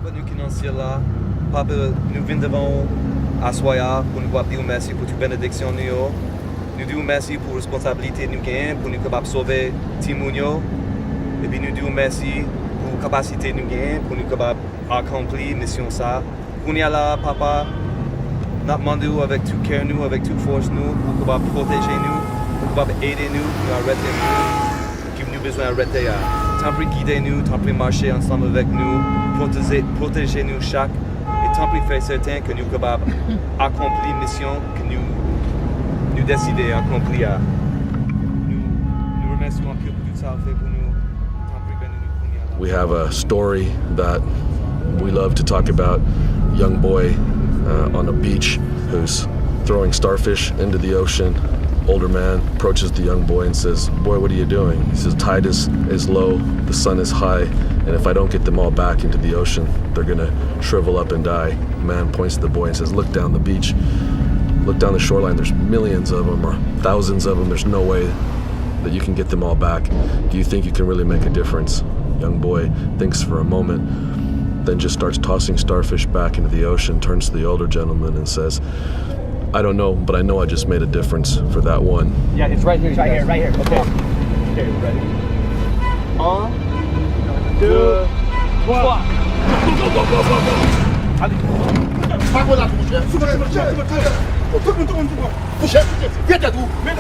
Papa nous financier là, Papa nous vient devant assoya pour nous dire merci pour toute bénédiction nous. Nous disons merci pour la responsabilité nous gagnons, pour nous capables sauver Timounio. Et puis nous disons merci pour la capacité nous gagnons, pour nous capables accomplir la mission ça. Pour nous là, Papa, nous demandons avec tout cœur nous, avec toute force nous, pour capables protéger nous, pour capables aider nous, pour arrêter nous, qui nous besoin d'arrêter. Tant pis guider nous, tant pis marcher ensemble avec nous, protéger nous chaque, et tant pis faire certain que nous sommes capables d'accomplir la mission que nous décidons d'accomplir. Nous remercions pour tout ça fait pour nous. We have a story that we love to talk about. Young boy on a beach who's throwing starfish into the ocean. Older man approaches the young boy and says, "Boy, what are you doing?" He says, "Tide is low, the sun is high, and if I don't get them all back into the ocean, they're gonna shrivel up and die." The man points to the boy and says, "Look down the beach, look down the shoreline, there's millions of them or thousands of them, there's no way that you can get them all back. Do you think you can really make a difference?" Young boy thinks for a moment, then just starts tossing starfish back into the ocean, turns to the older gentleman and says, "I don't know, but I know I just made a difference for that one." Yeah, it's right here. Right here. Okay. Okay, ready? 1, 2, 3. Allez. Pas quoi là, mon cher. Tout le monde. Viens à vous. Mais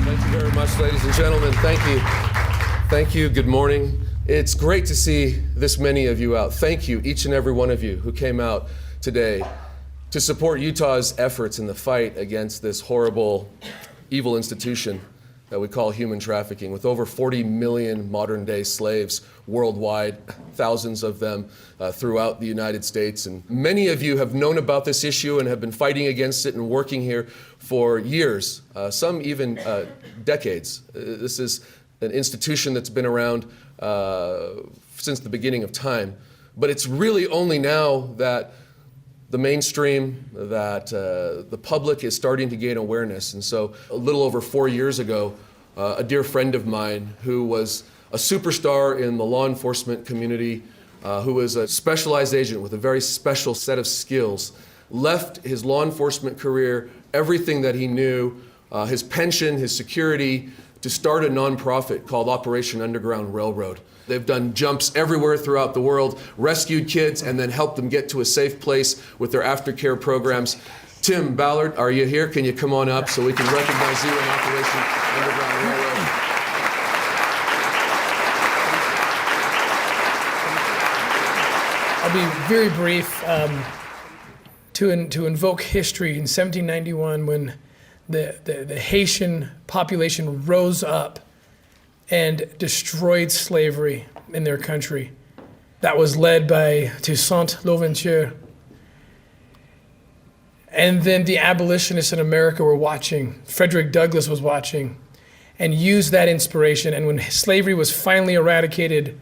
Thank you very much, ladies and gentlemen. Thank you. Thank you. Good morning. It's great to see this many of you out. Thank you, each and every one of you who came out today to support Utah's efforts in the fight against this horrible, evil institution that we call human trafficking. With over 40 million modern-day slaves worldwide, thousands of them throughout the United States. And many of you have known about this issue and have been fighting against it and working here for years, some even decades. This is an institution that's been around since the beginning of time. But it's really only now that the mainstream, that the public is starting to gain awareness. And so a little over 4 years ago, a dear friend of mine who was a superstar in the law enforcement community, who was a specialized agent with a very special set of skills, left his law enforcement career, everything that he knew, his pension, his security, to start a nonprofit called Operation Underground Railroad. They've done jumps everywhere throughout the world, rescued kids, and then helped them get to a safe place with their aftercare programs. Tim Ballard, are you here? Can you come on up so we can recognize you in Operation Underground Railroad? I'll be very brief. To invoke history, in 1791, when the Haitian population rose up and destroyed slavery in their country. That was led by Toussaint Louverture. And then the abolitionists in America were watching. Frederick Douglass was watching and used that inspiration. And when slavery was finally eradicated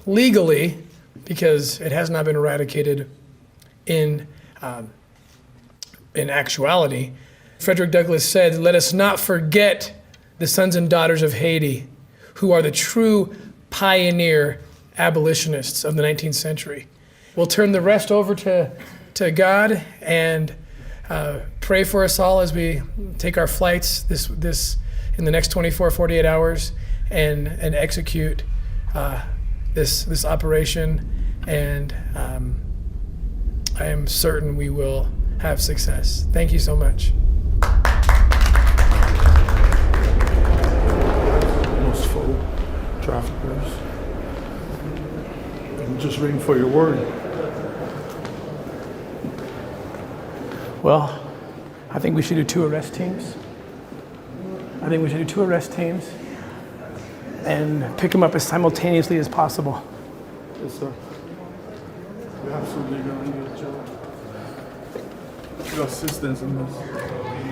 legally, because it has not been eradicated in actuality, Frederick Douglass said, "Let us not forget the sons and daughters of Haiti, who are the true pioneer abolitionists of the 19th century." We'll turn the rest over to God and pray for us all as we take our flights this in the next 24, 48 hours and execute this operation. And I am certain we will have success. Thank you so much. Traffickers. I'm just waiting for your word. Well, I think we should do 2 arrest teams. And pick them up as simultaneously as possible. Yes, sir. We absolutely gonna need your assistance in this.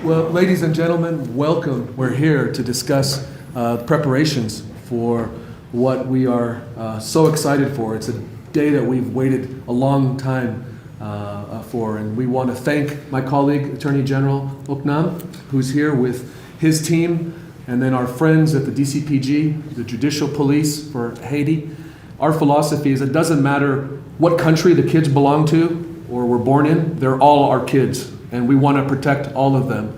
Well, ladies and gentlemen, welcome. We're here to discuss preparations for what we are so excited for. It's a day that we've waited a long time for. And we want to thank my colleague, Attorney General Oknam, who's here with his team, and then our friends at the DCPG, the Judicial Police for Haiti. Our philosophy is it doesn't matter what country the kids belong to or were born in, they're all our kids, and we want to protect all of them.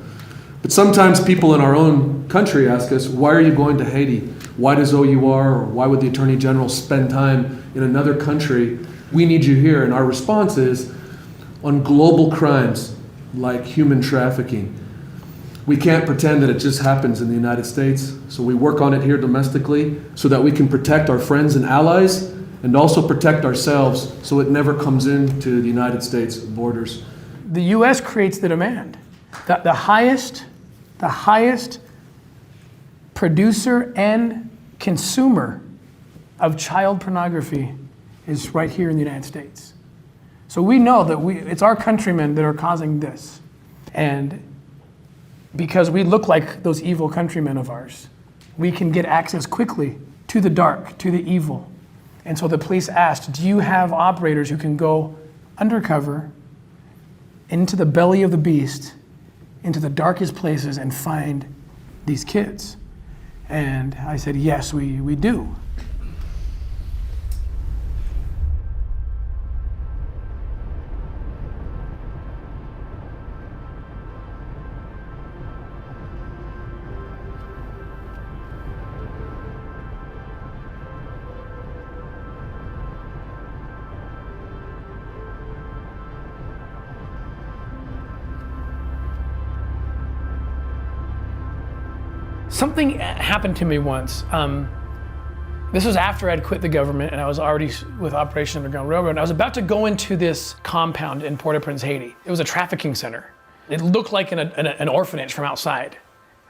But sometimes people in our own country ask us, why are you going to Haiti? Why does OUR, or why would the Attorney General spend time in another country? We need you here. And our response is, on global crimes like human trafficking, we can't pretend that it just happens in the United States. So we work on it here domestically so that we can protect our friends and allies and also protect ourselves so it never comes into the United States borders. The U.S. creates the demand. The highest producer and consumer of child pornography is right here in the United States. So we know that it's our countrymen that are causing this. And because we look like those evil countrymen of ours, we can get access quickly to the dark, to the evil. And so the police asked, do you have operators who can go undercover into the belly of the beast, into the darkest places and find these kids? And I said, yes, we do. Something happened to me once. This was after I'd quit the government and I was already with Operation Underground Railroad. And I was about to go into this compound in Port-au-Prince, Haiti. It was a trafficking center. It looked like an orphanage from outside.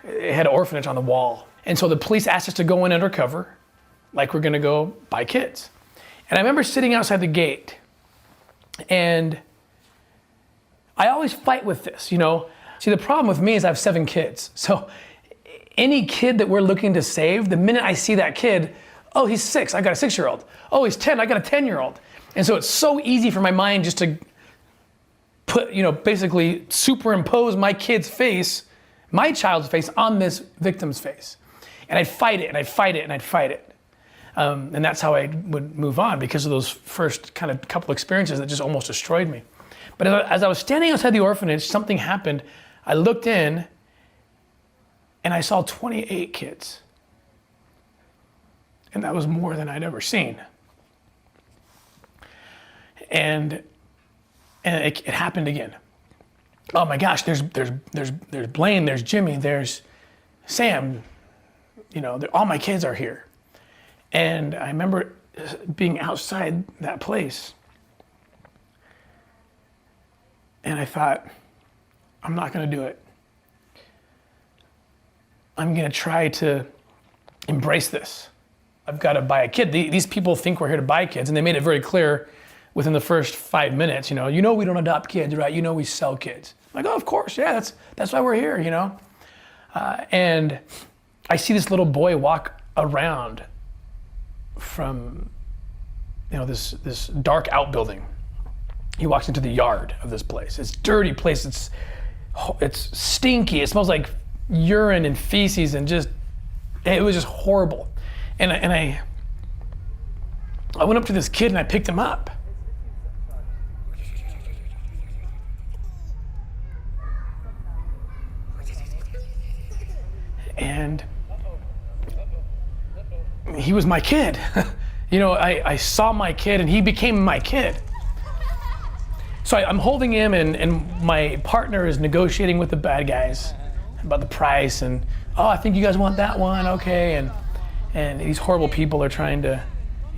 It had an orphanage on the wall. And so the police asked us to go in undercover, like we're gonna go buy kids. And I remember sitting outside the gate, and I always fight with this, you know? See, the problem with me is I have 7 kids. So any kid that we're looking to save, the minute I see that kid, oh, he's 6, I got a 6-year-old. Oh, he's 10, I got a 10-year-old. And so it's so easy for my mind just to put, basically superimpose my kid's face, my child's face on this victim's face. And I'd fight it, and I'd fight it, and I'd fight it. And that's how I would move on because of those first kind of couple experiences that just almost destroyed me. But as I was standing outside the orphanage, something happened. I looked in, and I saw 28 kids. And that was more than I'd ever seen. And it happened again. Oh my gosh, there's Blaine, there's Jimmy, there's Sam. All my kids are here. And I remember being outside that place. And I thought, I'm not gonna do it. I'm gonna try to embrace this. I've gotta buy a kid. These people think we're here to buy kids, and they made it very clear within the first 5 minutes, we don't adopt kids, right? We sell kids. I'm like, oh, of course, yeah, that's why we're here, And I see this little boy walk around from, this dark outbuilding. He walks into the yard of this place. It's a dirty place, it's stinky, it smells like urine and feces, and it was just horrible. And I went up to this kid and I picked him up. And he was my kid. I saw my kid and he became my kid. So I'm holding him and my partner is negotiating with the bad guys about the price, and I think you guys want that one, okay. And these horrible people are trying to,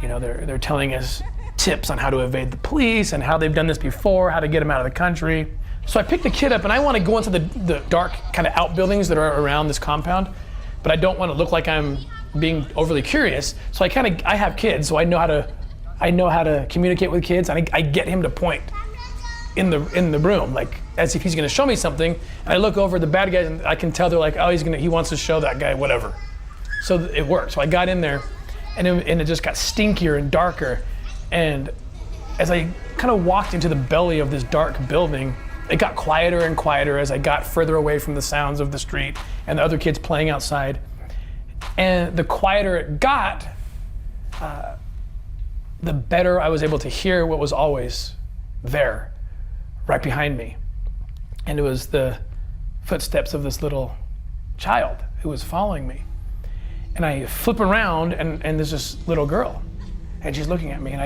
they're telling us tips on how to evade the police and how they've done this before, how to get them out of the country. So I picked the kid up and I want to go into the dark kind of outbuildings that are around this compound, but I don't want to look like I'm being overly curious. So I have kids, so I know how to communicate with kids, and I get him to point in the room, like as if he's gonna show me something. And I look over at the bad guys and I can tell they're like, oh, he wants to show that guy whatever. So it worked. So I got in there and it just got stinkier and darker. And As I kind of walked into the belly of this dark building, it got quieter and quieter as I got further away from the sounds of the street and the other kids playing outside. And the quieter it got, the better I was able to hear what was always there, right behind me. And it was the footsteps of this little child who was following me. And I flip around and there's this little girl and she's looking at me, and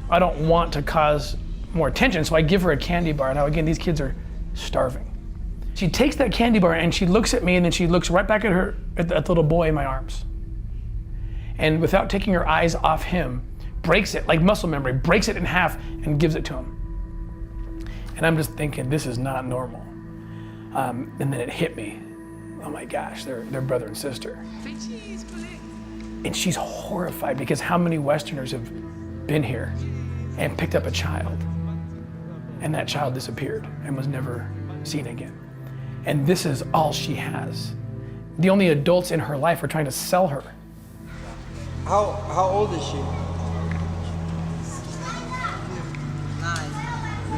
I don't want to cause more attention, so I give her a candy bar. Now again, these kids are starving. She takes that candy bar and she looks at me, and then she looks right back at the little boy in my arms. And without taking her eyes off him, breaks it, like muscle memory, breaks it in half and gives it to him. And I'm just thinking, this is not normal. And then it hit me. Oh my gosh, they're brother and sister. And she's horrified, because how many Westerners have been here and picked up a child, and that child disappeared and was never seen again. And this is all she has. The only adults in her life are trying to sell her. How old is she?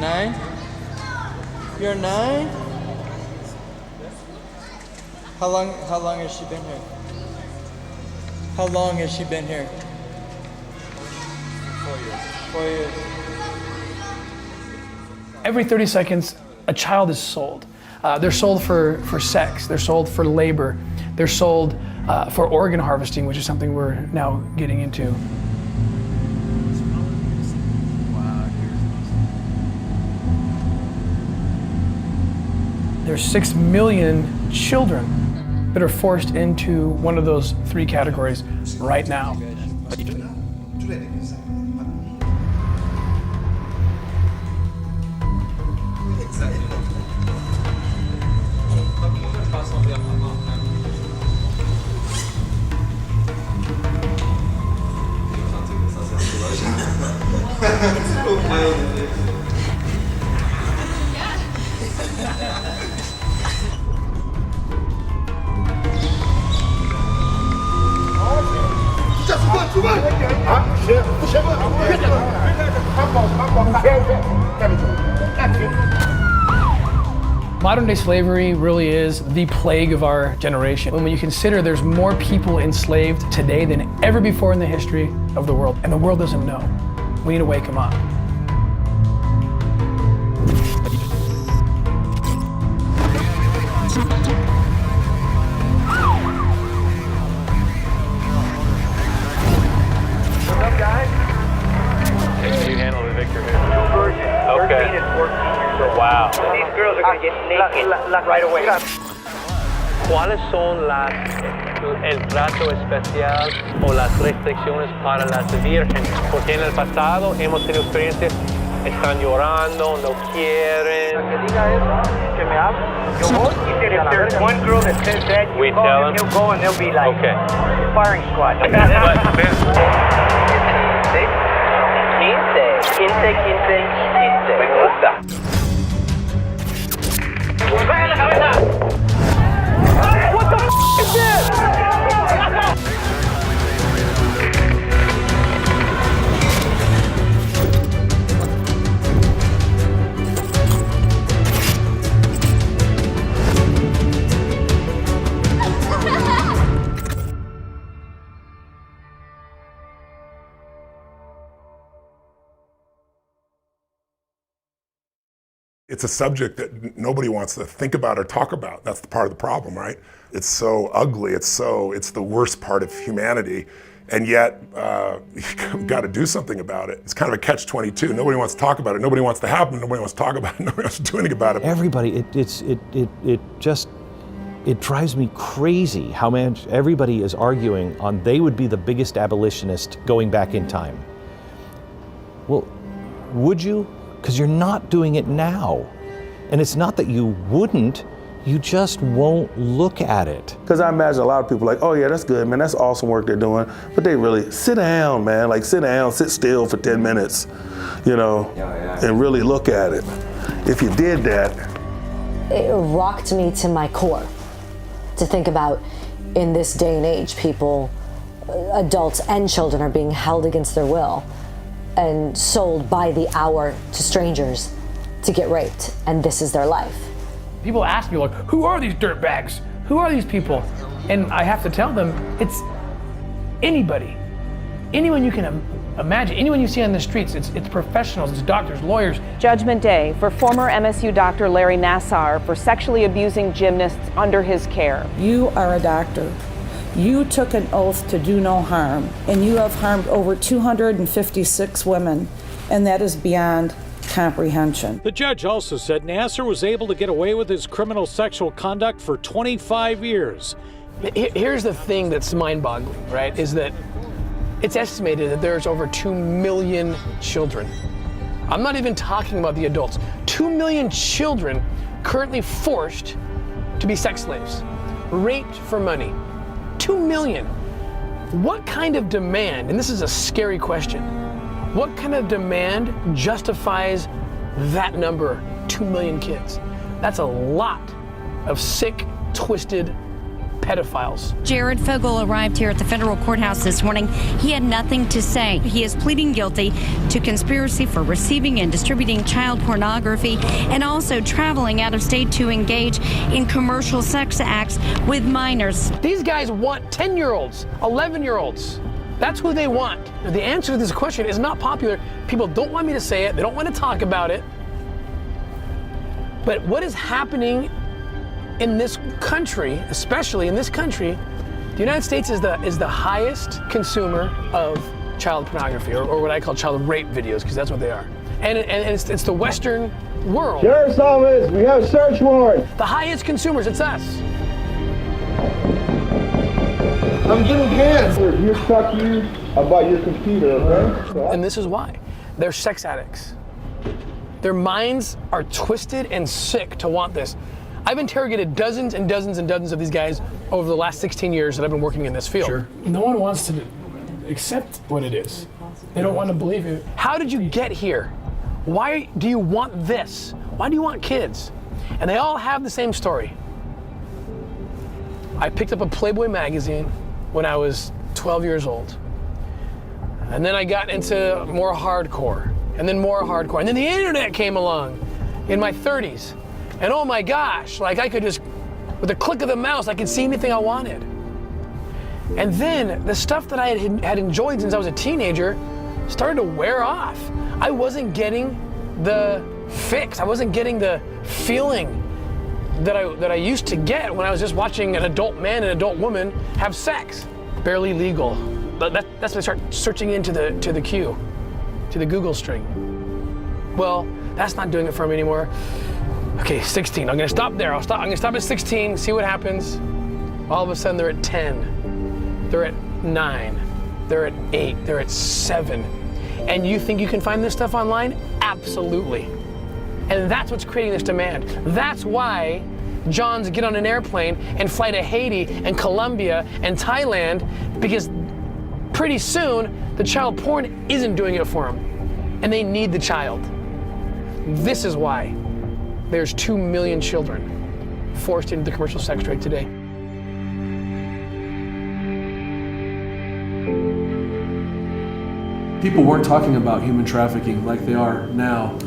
9. 9? You're 9? How long has she been here? How long has she been here? 4 years. 4 years. Every 30 seconds, a child is sold. They're sold for sex, they're sold for labor, they're sold for organ harvesting, which is something we're now getting into. There's 6 million children that are forced into one of those 3 categories right now. Modern day slavery really is the plague of our generation. When you consider there's more people enslaved today than ever before in the history of the world, and the world doesn't know. We need to wake them up. Wow. These girls are going to get naked right away. ¿Cuáles son el trato especial o las restricciones para las vírgenes? Porque en el pasado hemos tenido experiencias, están llorando, no quieren. Que diga eso, que me hable. Yo voy. He said if there's one girl that says that, you call them, they'll go and they'll be like, okay, firing squad. 15. Me gusta. What the f is this? It's a subject that nobody wants to think about or talk about. That's the part of the problem, right? It's so ugly, it's the worst part of humanity, and yet you've got to do something about it. It's kind of a catch-22. Nobody wants to talk about it, nobody wants to happen, nobody wants to talk about it, nobody wants to do anything about it. Everybody, it drives me crazy how much everybody is arguing on they would be the biggest abolitionist going back in time. Well, would you? Because you're not doing it now. And it's not that you wouldn't, you just won't look at it. Because I imagine a lot of people like, oh yeah, that's good, man, that's awesome work they're doing. But they really, sit down, man, like sit down, sit still for 10 minutes, you know, and really look at it. If you did that. It rocked me to my core to think about in this day and age, people, adults and children are being held against their will and sold by the hour to strangers to get raped, and this is their life. People ask me, like, who are these dirtbags? Who are these people? And I have to tell them, it's anybody. Anyone you can imagine, anyone you see on the streets. It's professionals, it's doctors, lawyers. Judgment Day for former MSU doctor Larry Nassar for sexually abusing gymnasts under his care. You are a doctor. You took an oath to do no harm, and you have harmed over 256 women, and that is beyond comprehension. The judge also said Nassar was able to get away with his criminal sexual conduct for 25 years. Here's the thing that's mind-boggling, right, is that it's estimated that there's over 2 million children. I'm not even talking about the adults. 2 million children currently forced to be sex slaves, raped for money. 2 million. What kind of demand, and this is a scary question, what kind of demand justifies that number, 2 million kids? That's a lot of sick, twisted pedophiles. Jared Fogle arrived here at the federal courthouse this morning. He had nothing to say. He is pleading guilty to conspiracy for receiving and distributing child pornography and also traveling out of state to engage in commercial sex acts with minors. These guys want 10-year-olds, 11-year-olds. That's who they want. The answer to this question is not popular. People don't want me to say it. They don't want to talk about it. But what is happening in this country, especially in this country, the United States is the highest consumer of child pornography, or what I call child rape videos, because that's what they are. And it's the Western world. Sheriff's Office, we have a search warrant. The highest consumers, it's us. I'm getting hands. Here's talk to you about your computer, okay? And this is why. They're sex addicts. Their minds are twisted and sick to want this. I've interrogated dozens and dozens and dozens of these guys over the last 16 years that I've been working in this field. Sure. No one wants to accept what it is. They don't want to believe it. How did you get here? Why do you want this? Why do you want kids? And they all have the same story. I picked up a Playboy magazine when I was 12 years old. And then I got into more hardcore, and then more hardcore. And then the internet came along in my 30s. And oh my gosh, like I could just, with a click of the mouse, I could see anything I wanted. And then the stuff that I had enjoyed since I was a teenager started to wear off. I wasn't getting the fix. I wasn't getting the feeling that I used to get when I was just watching an adult man and an adult woman have sex. Barely legal. That's when I start searching into the queue, to the Google string. Well, that's not doing it for me anymore. Okay, 16. I'm gonna stop there. I'm gonna stop at 16, see what happens. All of a sudden they're at 10. They're at 9. They're at 8. They're at 7. And you think you can find this stuff online? Absolutely. And that's what's creating this demand. That's why Johns get on an airplane and fly to Haiti and Colombia and Thailand, because pretty soon the child porn isn't doing it for them. And they need the child. This is why there's 2 million children forced into the commercial sex trade today. People weren't talking about human trafficking like they are now.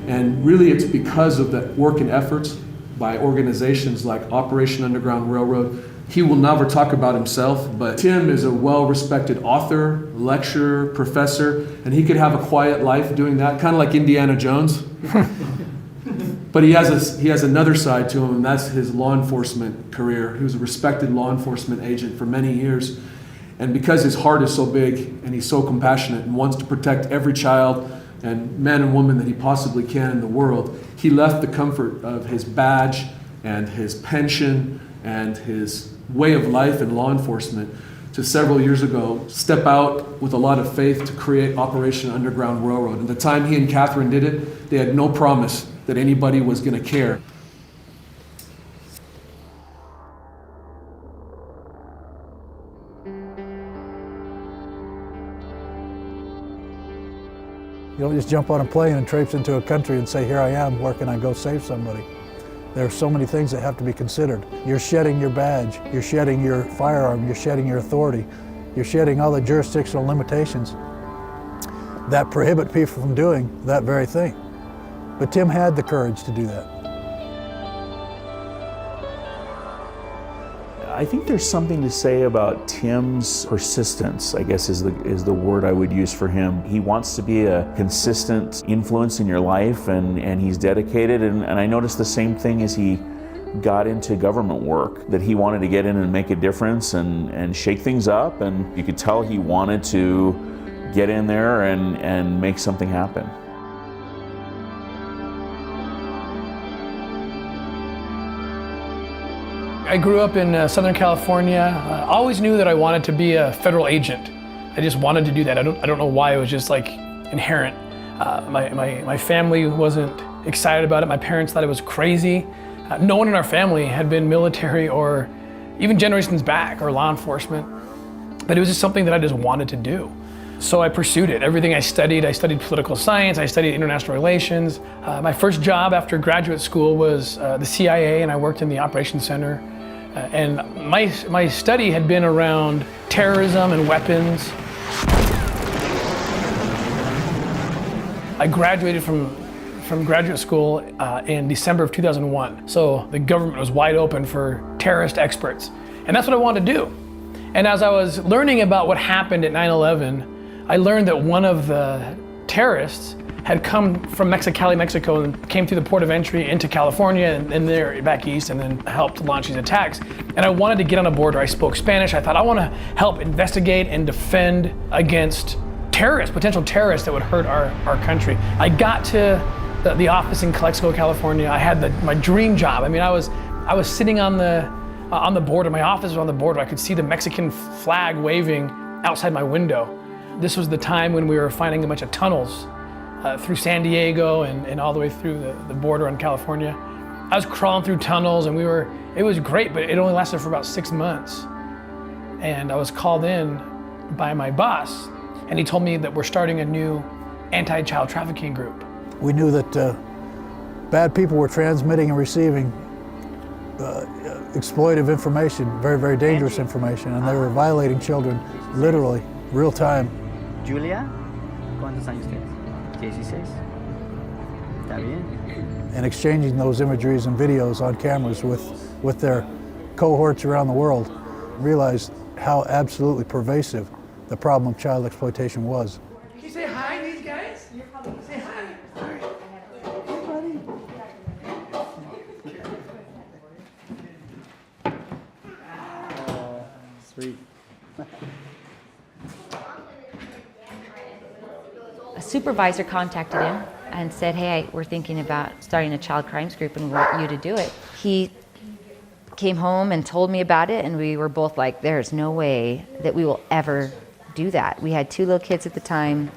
And really it's because of the work and efforts by organizations like Operation Underground Railroad. He will never talk about himself, but Tim is a well-respected author, lecturer, professor, and he could have a quiet life doing that, kind of like Indiana Jones. But he has another side to him, and that's his law enforcement career. He was a respected law enforcement agent for many years. And because his heart is so big and he's so compassionate and wants to protect every child and man and woman that he possibly can in the world, he left the comfort of his badge and his pension and his way of life in law enforcement to several years ago step out with a lot of faith to create Operation Underground Railroad. And the time he and Catherine did it, they had no promise that anybody was going to care. You don't just jump on a plane and traipse into a country and say, here I am, where can I go save somebody? There are so many things that have to be considered. You're shedding your badge, you're shedding your firearm, you're shedding your authority, you're shedding all the jurisdictional limitations. that prohibit people from doing that very thing. But Tim had the courage to do that. I think there's something to say about Tim's persistence, I guess is the word I would use for him. He wants to be a consistent influence in your life, and he's dedicated, and I noticed the same thing as he got into government work, that he wanted to get in and make a difference and shake things up, and you could tell he wanted to get in there and make something happen. I grew up in Southern California. I always knew that I wanted to be a federal agent. I just wanted to do that. I don't know why, it was just like inherent. My family wasn't excited about it. My parents thought it was crazy. No one in our family had been military or even generations back or law enforcement, but it was just something that I just wanted to do. So I pursued it. Everything I studied political science, I studied international relations. My first job after graduate school was the CIA, and I worked in the operations center. And my study had been around terrorism and weapons. I graduated from graduate school in December of 2001. So the government was wide open for terrorist experts. And that's what I wanted to do. And as I was learning about what happened at 9/11, I learned that one of the terrorists had come from Mexicali, Mexico, and came through the port of entry into California and there back east, and then helped launch these attacks. And I wanted to get on a border. I spoke Spanish. I thought I want to help investigate and defend against terrorists, potential terrorists that would hurt our country. I got to the office in Calexico, California. I had my dream job. I mean, I was sitting on the border. My office was on the border. I could see the Mexican flag waving outside my window. This was the time when we were finding a bunch of tunnels through San Diego and all the way through the border in California. I was crawling through tunnels, and it was great, but it only lasted for about 6 months. And I was called in by my boss, and he told me that we're starting a new anti-child trafficking group. We knew that bad people were transmitting and receiving exploitive information, very, very dangerous information, and they were violating children literally, real time. Julia, ¿cuántos años tienes? 16. ¿Está bien? And exchanging those imageries and videos on cameras with their cohorts around the world, realized how absolutely pervasive the problem of child exploitation was. Can you say hi to these guys? Say hi. Sweet. A supervisor contacted him and said, hey, we're thinking about starting a child crimes group and we want you to do it. He came home and told me about it, and we were both like, there's no way that we will ever do that. We had 2 little kids at the time.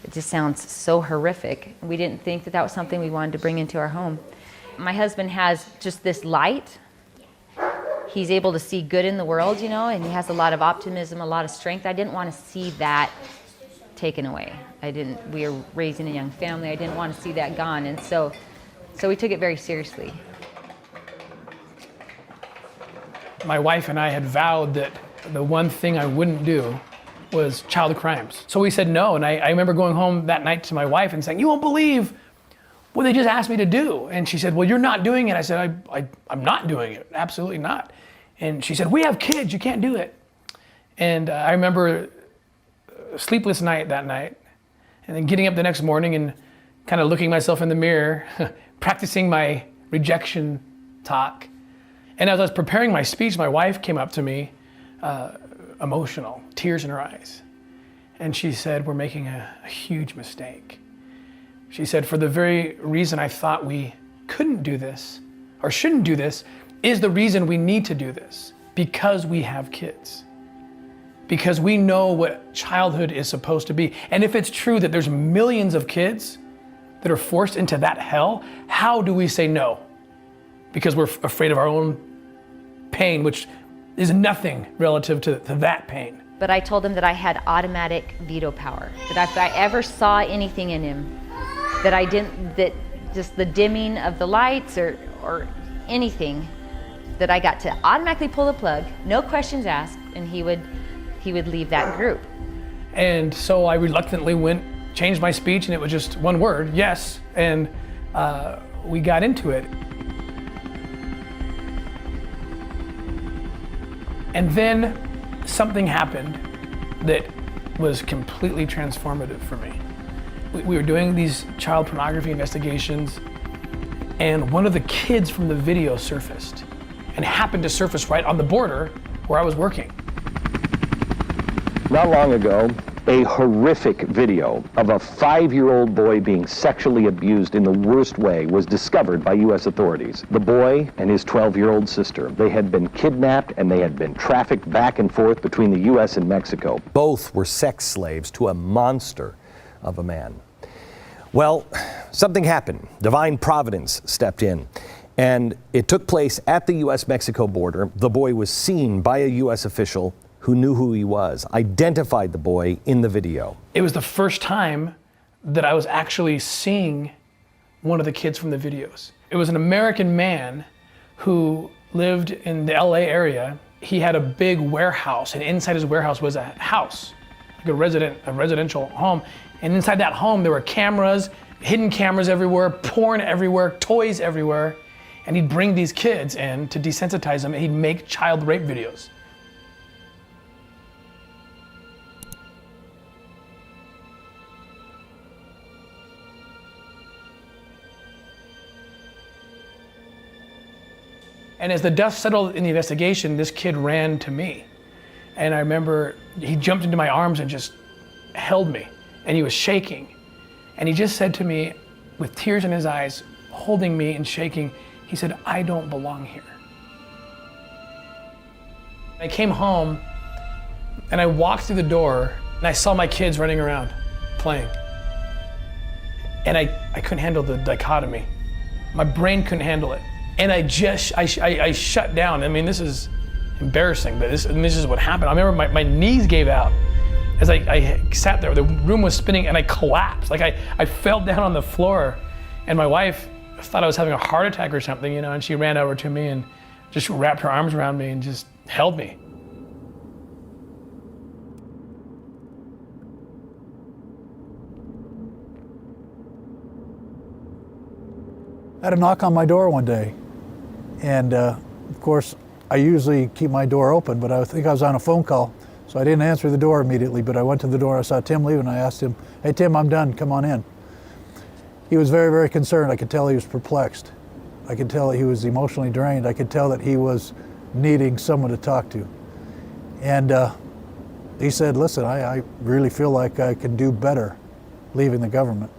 It just sounds so horrific. We didn't think that was something we wanted to bring into our home. My husband has just this light. He's able to see good in the world, and he has a lot of optimism, a lot of strength. I didn't want to see that taken away. We were raising a young family. I didn't want to see that gone. And so we took it very seriously. My wife and I had vowed that the one thing I wouldn't do was child crimes. So we said no, and I remember going home that night to my wife and saying, you won't believe what they just asked me to do. And she said, well, you're not doing it. I said, I'm not doing it, absolutely not. And she said, we have kids, you can't do it. And I remember a sleepless night that night, and then getting up the next morning and kind of looking myself in the mirror, practicing my rejection talk. And as I was preparing my speech, my wife came up to me, emotional, tears in her eyes. And she said, we're making a huge mistake. She said, for the very reason I thought we couldn't do this or shouldn't do this is the reason we need to do this, because we have kids. Because we know what childhood is supposed to be. And if it's true that there's millions of kids that are forced into that hell, how do we say no? Because we're afraid of our own pain, which is nothing relative to that pain. But I told him that I had automatic veto power, that if I ever saw anything in him, that just the dimming of the lights or anything, that I got to automatically pull the plug, no questions asked, and he would leave that group. And so I reluctantly went changed my speech, and it was just one word, yes, and we got into it. And then something happened that was completely transformative for me. We were doing these child pornography investigations, and one of the kids from the video surfaced, and happened to surface right on the border where I was working. Not long ago, a horrific video of a 5-year-old boy being sexually abused in the worst way was discovered by U.S. authorities. The boy and his 12-year-old sister, they had been kidnapped and they had been trafficked back and forth between the U.S. and Mexico. Both were sex slaves to a monster of a man. Well, something happened. Divine Providence stepped in, and it took place at the U.S.-Mexico border. The boy was seen by a U.S. official who knew who he was, identified the boy in the video. It was the first time that I was actually seeing one of the kids from the videos. It was an American man who lived in the LA area. He had a big warehouse, and inside his warehouse was a house, like a residential home. And inside that home, there were cameras, hidden cameras everywhere, porn everywhere, toys everywhere. And he'd bring these kids in to desensitize them, and he'd make child rape videos. And as the dust settled in the investigation, this kid ran to me. And I remember he jumped into my arms and just held me. And he was shaking. And he just said to me, with tears in his eyes, holding me and shaking, he said, "I don't belong here." I came home and I walked through the door and I saw my kids running around playing. And I couldn't handle the dichotomy. My brain couldn't handle it. And I shut down. I mean, this is embarrassing, but this is what happened. I remember my knees gave out as I sat there. The room was spinning and I collapsed. Like I fell down on the floor, and my wife thought I was having a heart attack or something, you know, and she ran over to me and just wrapped her arms around me and just held me. I had a knock on my door one day, and of course I usually keep my door open, but I think I was on a phone call, so I didn't answer the door immediately, but I went to the door. I saw Tim leaving, and I asked him, "Hey Tim, I'm done, come on in." He was very, very concerned. I could tell he was perplexed. I could tell he was emotionally drained. I could tell that he was needing someone to talk to. And he said, "Listen, I really feel like I can do better leaving the government."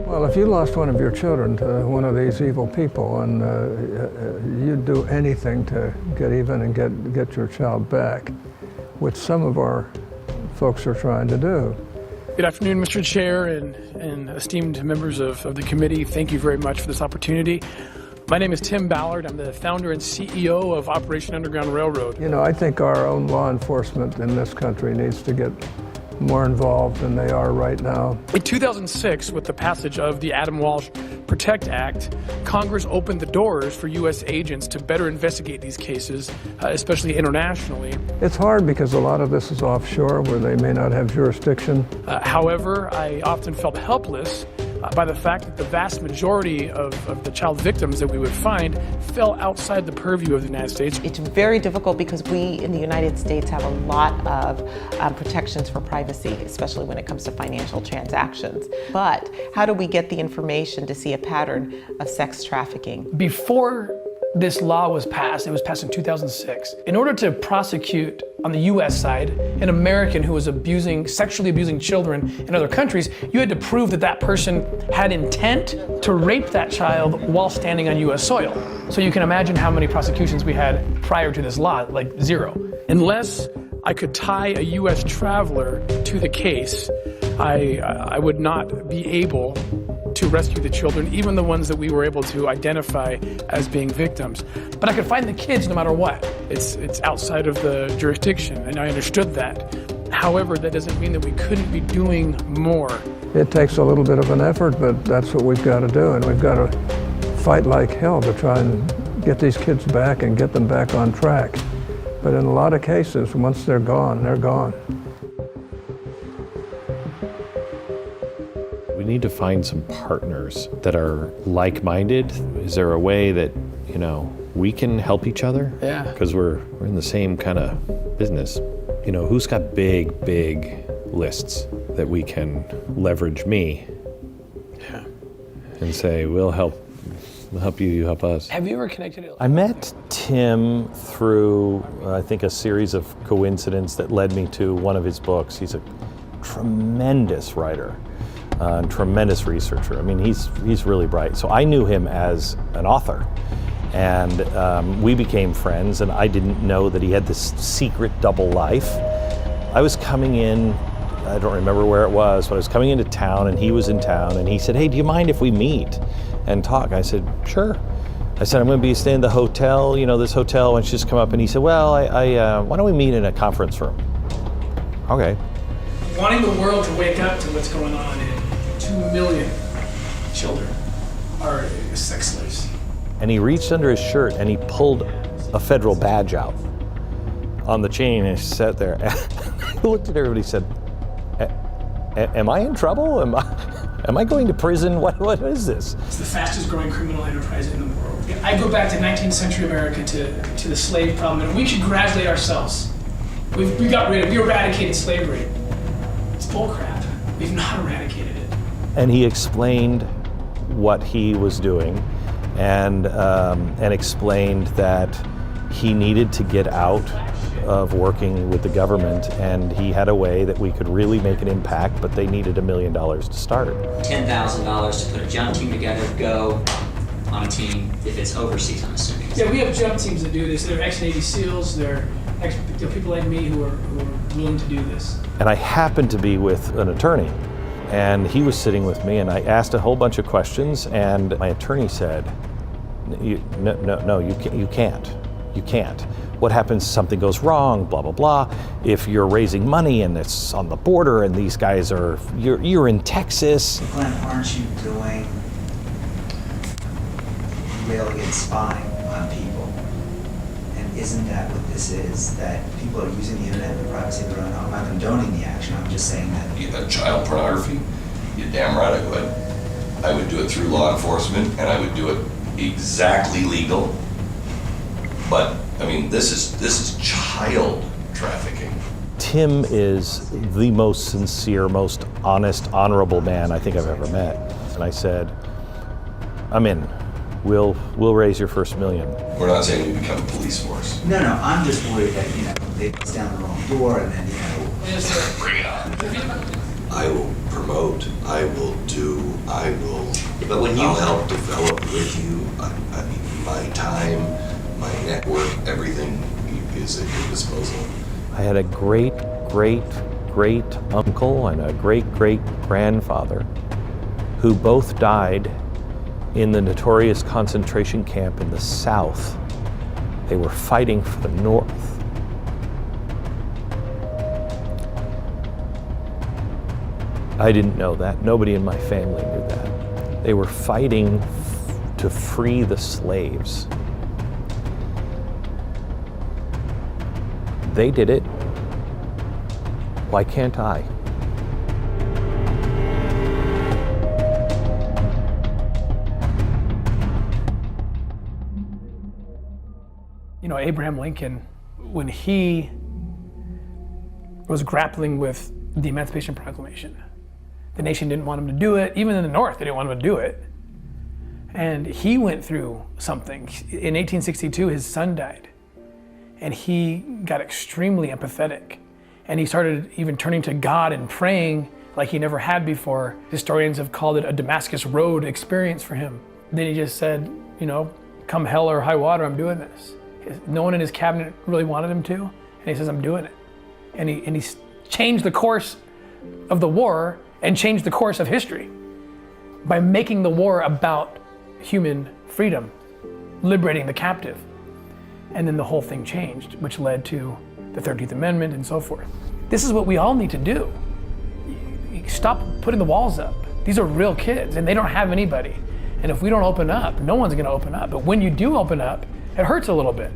Well, if you lost one of your children to one of these evil people, and you'd do anything to get even and get your child back, which some of our folks are trying to do. Good afternoon, Mr. Chair and esteemed members of the committee. Thank you very much for this opportunity. My name is Tim Ballard. I'm the founder and CEO of Operation Underground Railroad. You know, I think our own law enforcement in this country needs to get more involved than they are right now. In 2006, with the passage of the Adam Walsh Protect Act, Congress opened the doors for U.S. agents to better investigate these cases, especially internationally. It's hard because a lot of this is offshore where they may not have jurisdiction. However, I often felt helpless by the fact that the vast majority of the child victims that we would find fell outside the purview of the United States. It's very difficult because we in the United States have a lot of protections for privacy, especially when it comes to financial transactions. But how do we get the information to see a pattern of sex trafficking? Before this law was passed, it was passed in 2006. In order to prosecute on the US side an American who was sexually abusing children in other countries, you had to prove that that person had intent to rape that child while standing on US soil. So you can imagine how many prosecutions we had prior to this law, like 0. Unless I could tie a US traveler to the case, I would not be able to rescue the children, even the ones that we were able to identify as being victims. But I could find the kids no matter what. It's outside of the jurisdiction, and I understood that. However, that doesn't mean that we couldn't be doing more. It takes a little bit of an effort, but that's what we've got to do, and we've got to fight like hell to try and get these kids back and get them back on track. But in a lot of cases, once they're gone, they're gone. We need to find some partners that are like-minded. Is there a way that, you know, we can help each other? Yeah. Because we're in the same kind of business. You know, who's got big lists that we can leverage me? Yeah. And say, we'll help you, you help us. Have you ever connected it? I met Tim through, I think, a series of coincidences that led me to one of his books. He's a tremendous writer. Tremendous researcher. I mean, he's really bright. So I knew him as an author, and we became friends, and I didn't know that he had this secret double life. I was coming in, I don't remember where it was, but I was coming into town, and he was in town, and he said, hey, do you mind if we meet and talk? I said, sure. I said, I'm going to be staying in the hotel, you know, this hotel, why don't you just come up? And he said, well, why don't we meet in a conference room? Okay. Wanting the world to wake up to what's going on in 2 million children are sex slaves. And he reached under his shirt and he pulled a federal badge out on the chain and he sat there. And he looked at everybody and said, am I in trouble? Am I going to prison? What is this? It's the fastest growing criminal enterprise in the world. I go back to 19th century America to the slave problem, and we congratulate ourselves. We eradicated slavery. It's bullcrap. We've not eradicated it. And he explained what he was doing and explained that he needed to get out of working with the government, and he had a way that we could really make an impact, but they needed $1 million to start it. $10,000 to put a jump team together, go on a team if it's overseas, I'm assuming. Yeah, we have jump teams that do this. They're ex-Navy SEALs. They're people like me who are willing to do this. And I happened to be with an attorney, and he was sitting with me, and I asked a whole bunch of questions, and my attorney said, no, you can't. What happens if something goes wrong, blah, blah, blah. If you're raising money and it's on the border and these guys are, you're in Texas. Glenn, aren't you doing brilliant spying on people? And isn't that what this is? That people are using the internet and the privacy of their own home? I'm not condoning the action, I'm just saying that. Child pornography? You're damn right I would. I would do it through law enforcement, and I would do it exactly legal. But I mean, this is child trafficking. Tim is the most sincere, most honest, honorable man I think I've ever met. And I said, I'm in. We'll raise your first $1 million. We're not saying we become a police force. No, I'm just worried that, they bust down the wrong door and then, Bring it on. I will promote, But when you I'll help develop with you. I mean, my time, my network, everything is at your disposal. I had a great uncle and a great grandfather who both died in the notorious concentration camp in the South. They were fighting for the North. I didn't know that. Nobody in my family knew that. They were fighting to free the slaves. They did it. Why can't I? You know, Abraham Lincoln, when he was grappling with the Emancipation Proclamation, the nation didn't want him to do it. Even in the North, they didn't want him to do it. And he went through something. In 1862, his son died. And he got extremely empathetic. And he started even turning to God and praying like he never had before. Historians have called it a Damascus Road experience for him. Then he just said, come hell or high water, I'm doing this. No one in his cabinet really wanted him to, and he says, I'm doing it. And he changed the course of the war and changed the course of history by making the war about human freedom, liberating the captive. And then the whole thing changed, which led to the 13th Amendment and so forth. This is what we all need to do. Stop putting the walls up. These are real kids and they don't have anybody. And if we don't open up, no one's gonna open up. But when you do open up, it hurts a little bit.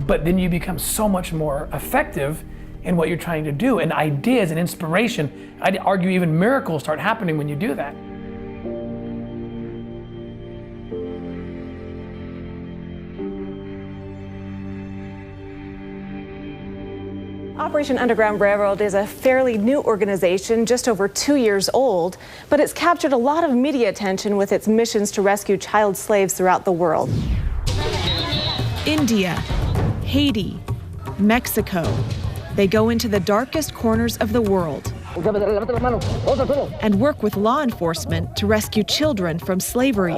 But then you become so much more effective in what you're trying to do. And ideas and inspiration, I'd argue even miracles start happening when you do that. Operation Underground Railroad is a fairly new organization, just over 2 years old, but it's captured a lot of media attention with its missions to rescue child slaves throughout the world. India, Haiti, Mexico. They go into the darkest corners of the world and work with law enforcement to rescue children from slavery.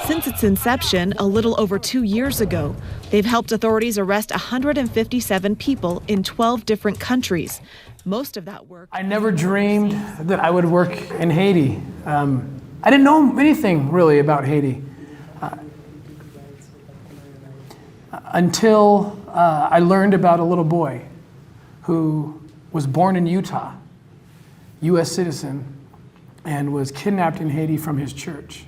Since its inception, a little over 2 years ago, they've helped authorities arrest 157 people in 12 different countries. Most of that work... I never dreamed that I would work in Haiti. I didn't know anything really about Haiti until I learned about a little boy who was born in Utah, U.S. citizen, and was kidnapped in Haiti from his church,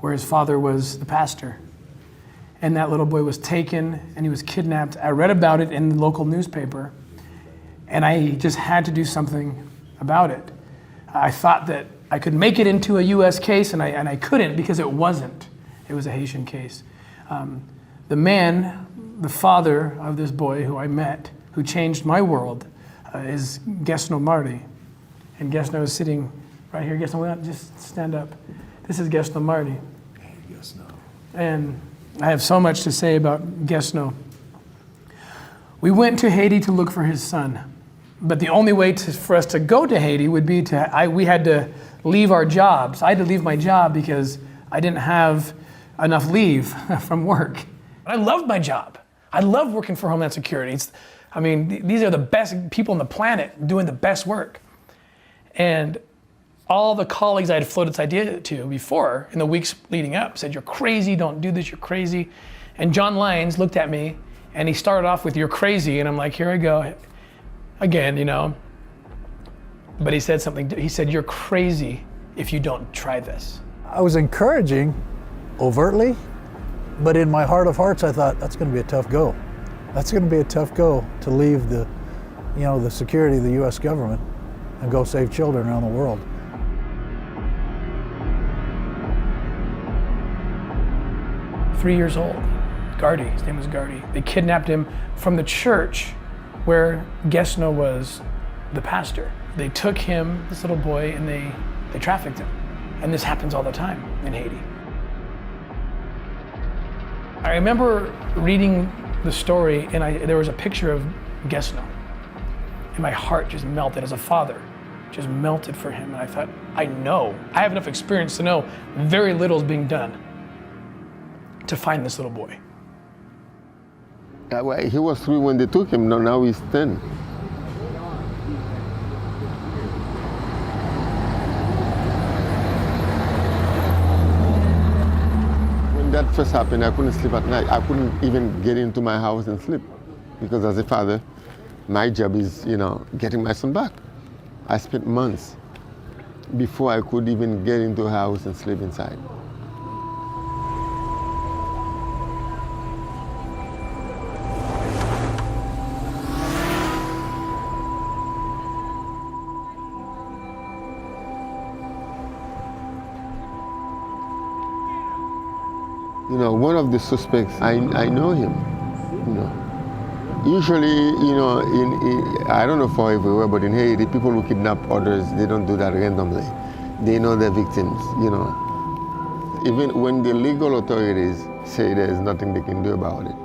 where his father was the pastor. And that little boy was taken and he was kidnapped. I read about it in the local newspaper and I just had to do something about it. I thought that I could make it into a US case and I couldn't because it wasn't. It was a Haitian case. The man, the father of this boy who I met, who changed my world, is Gesno Marty. And Gesno is sitting right here. Gesno, just stand up. This is Gesno Marty. And I have so much to say about Gesno. We went to Haiti to look for his son, but the only way for us to go to Haiti would be we had to leave our jobs. I had to leave my job because I didn't have enough leave from work. I loved my job. I love working for Homeland Security. These are the best people on the planet doing the best work. And all the colleagues I had floated this idea to before in the weeks leading up said, "You're crazy, don't do this, you're crazy." And John Lyons looked at me and he started off with, "You're crazy." And I'm like, here I go again, But he said something, he said, "You're crazy if you don't try this." I was encouraging overtly, but in my heart of hearts, I thought, that's gonna be a tough go. That's gonna be a tough go to leave the security of the US government and go save children around the world. 3 years old, Gardy, his name was Gardy. They kidnapped him from the church where Gesno was the pastor. They took him, this little boy, and they trafficked him. And this happens all the time in Haiti. I remember reading the story and there was a picture of Gesno. And my heart just melted as a father, just melted for him. And I thought, I have enough experience to know very little is being done to find this little boy. He was 3 when they took him, now he's 10. When that first happened, I couldn't sleep at night. I couldn't even get into my house and sleep because as a father, my job is, getting my son back. I spent months before I could even get into a house and sleep inside. One of the suspects, I know him, Usually, I don't know for everywhere, but in Haiti, people who kidnap others, they don't do that randomly. They know their victims, Even when the legal authorities say there's nothing they can do about it.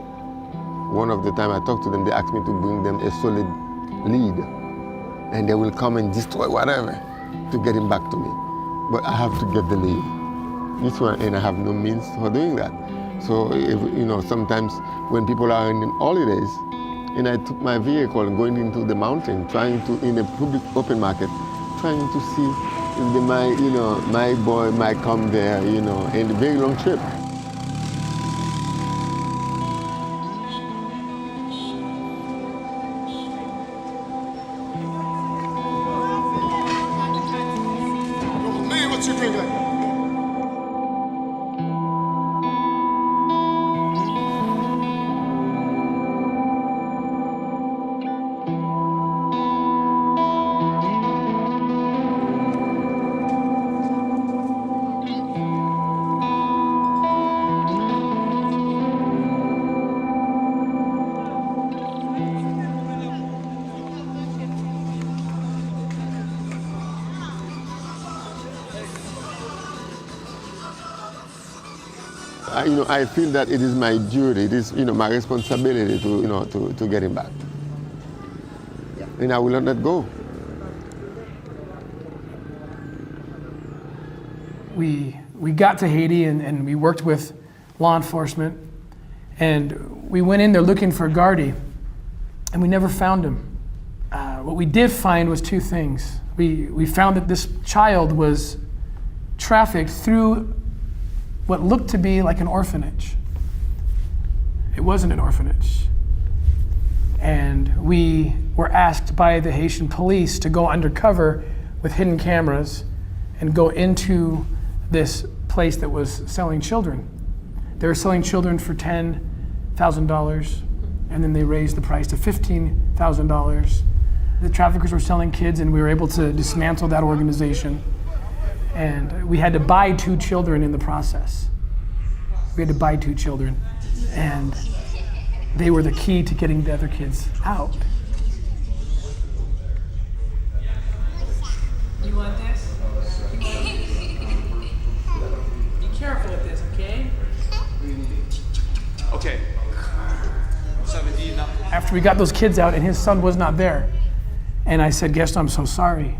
One of the time I talked to them, they asked me to bring them a solid lead, and they will come and destroy whatever to get him back to me. But I have to get the lead. This one, and I have no means for doing that. So, sometimes when people are in holidays, and I took my vehicle and going into the mountain, in a public open market, trying to see if my boy might come there, in a very long trip. I feel that it is my duty, it is, my responsibility to get him back. And I will not let go. We got to Haiti and we worked with law enforcement, and we went in there looking for Gardy, and we never found him. What we did find was two things. We found that this child was trafficked through what looked to be like an orphanage. It wasn't an orphanage. And we were asked by the Haitian police to go undercover with hidden cameras and go into this place that was selling children. They were selling children for $10,000, and then they raised the price to $15,000. The traffickers were selling kids, and we were able to dismantle that organization. And we had to buy 2 children in the process. We had to buy 2 children. And they were the key to getting the other kids out. You want this? Be careful with this, okay? Okay. 17 now. After we got those kids out and his son was not there, and I said, Gaston, I'm so sorry.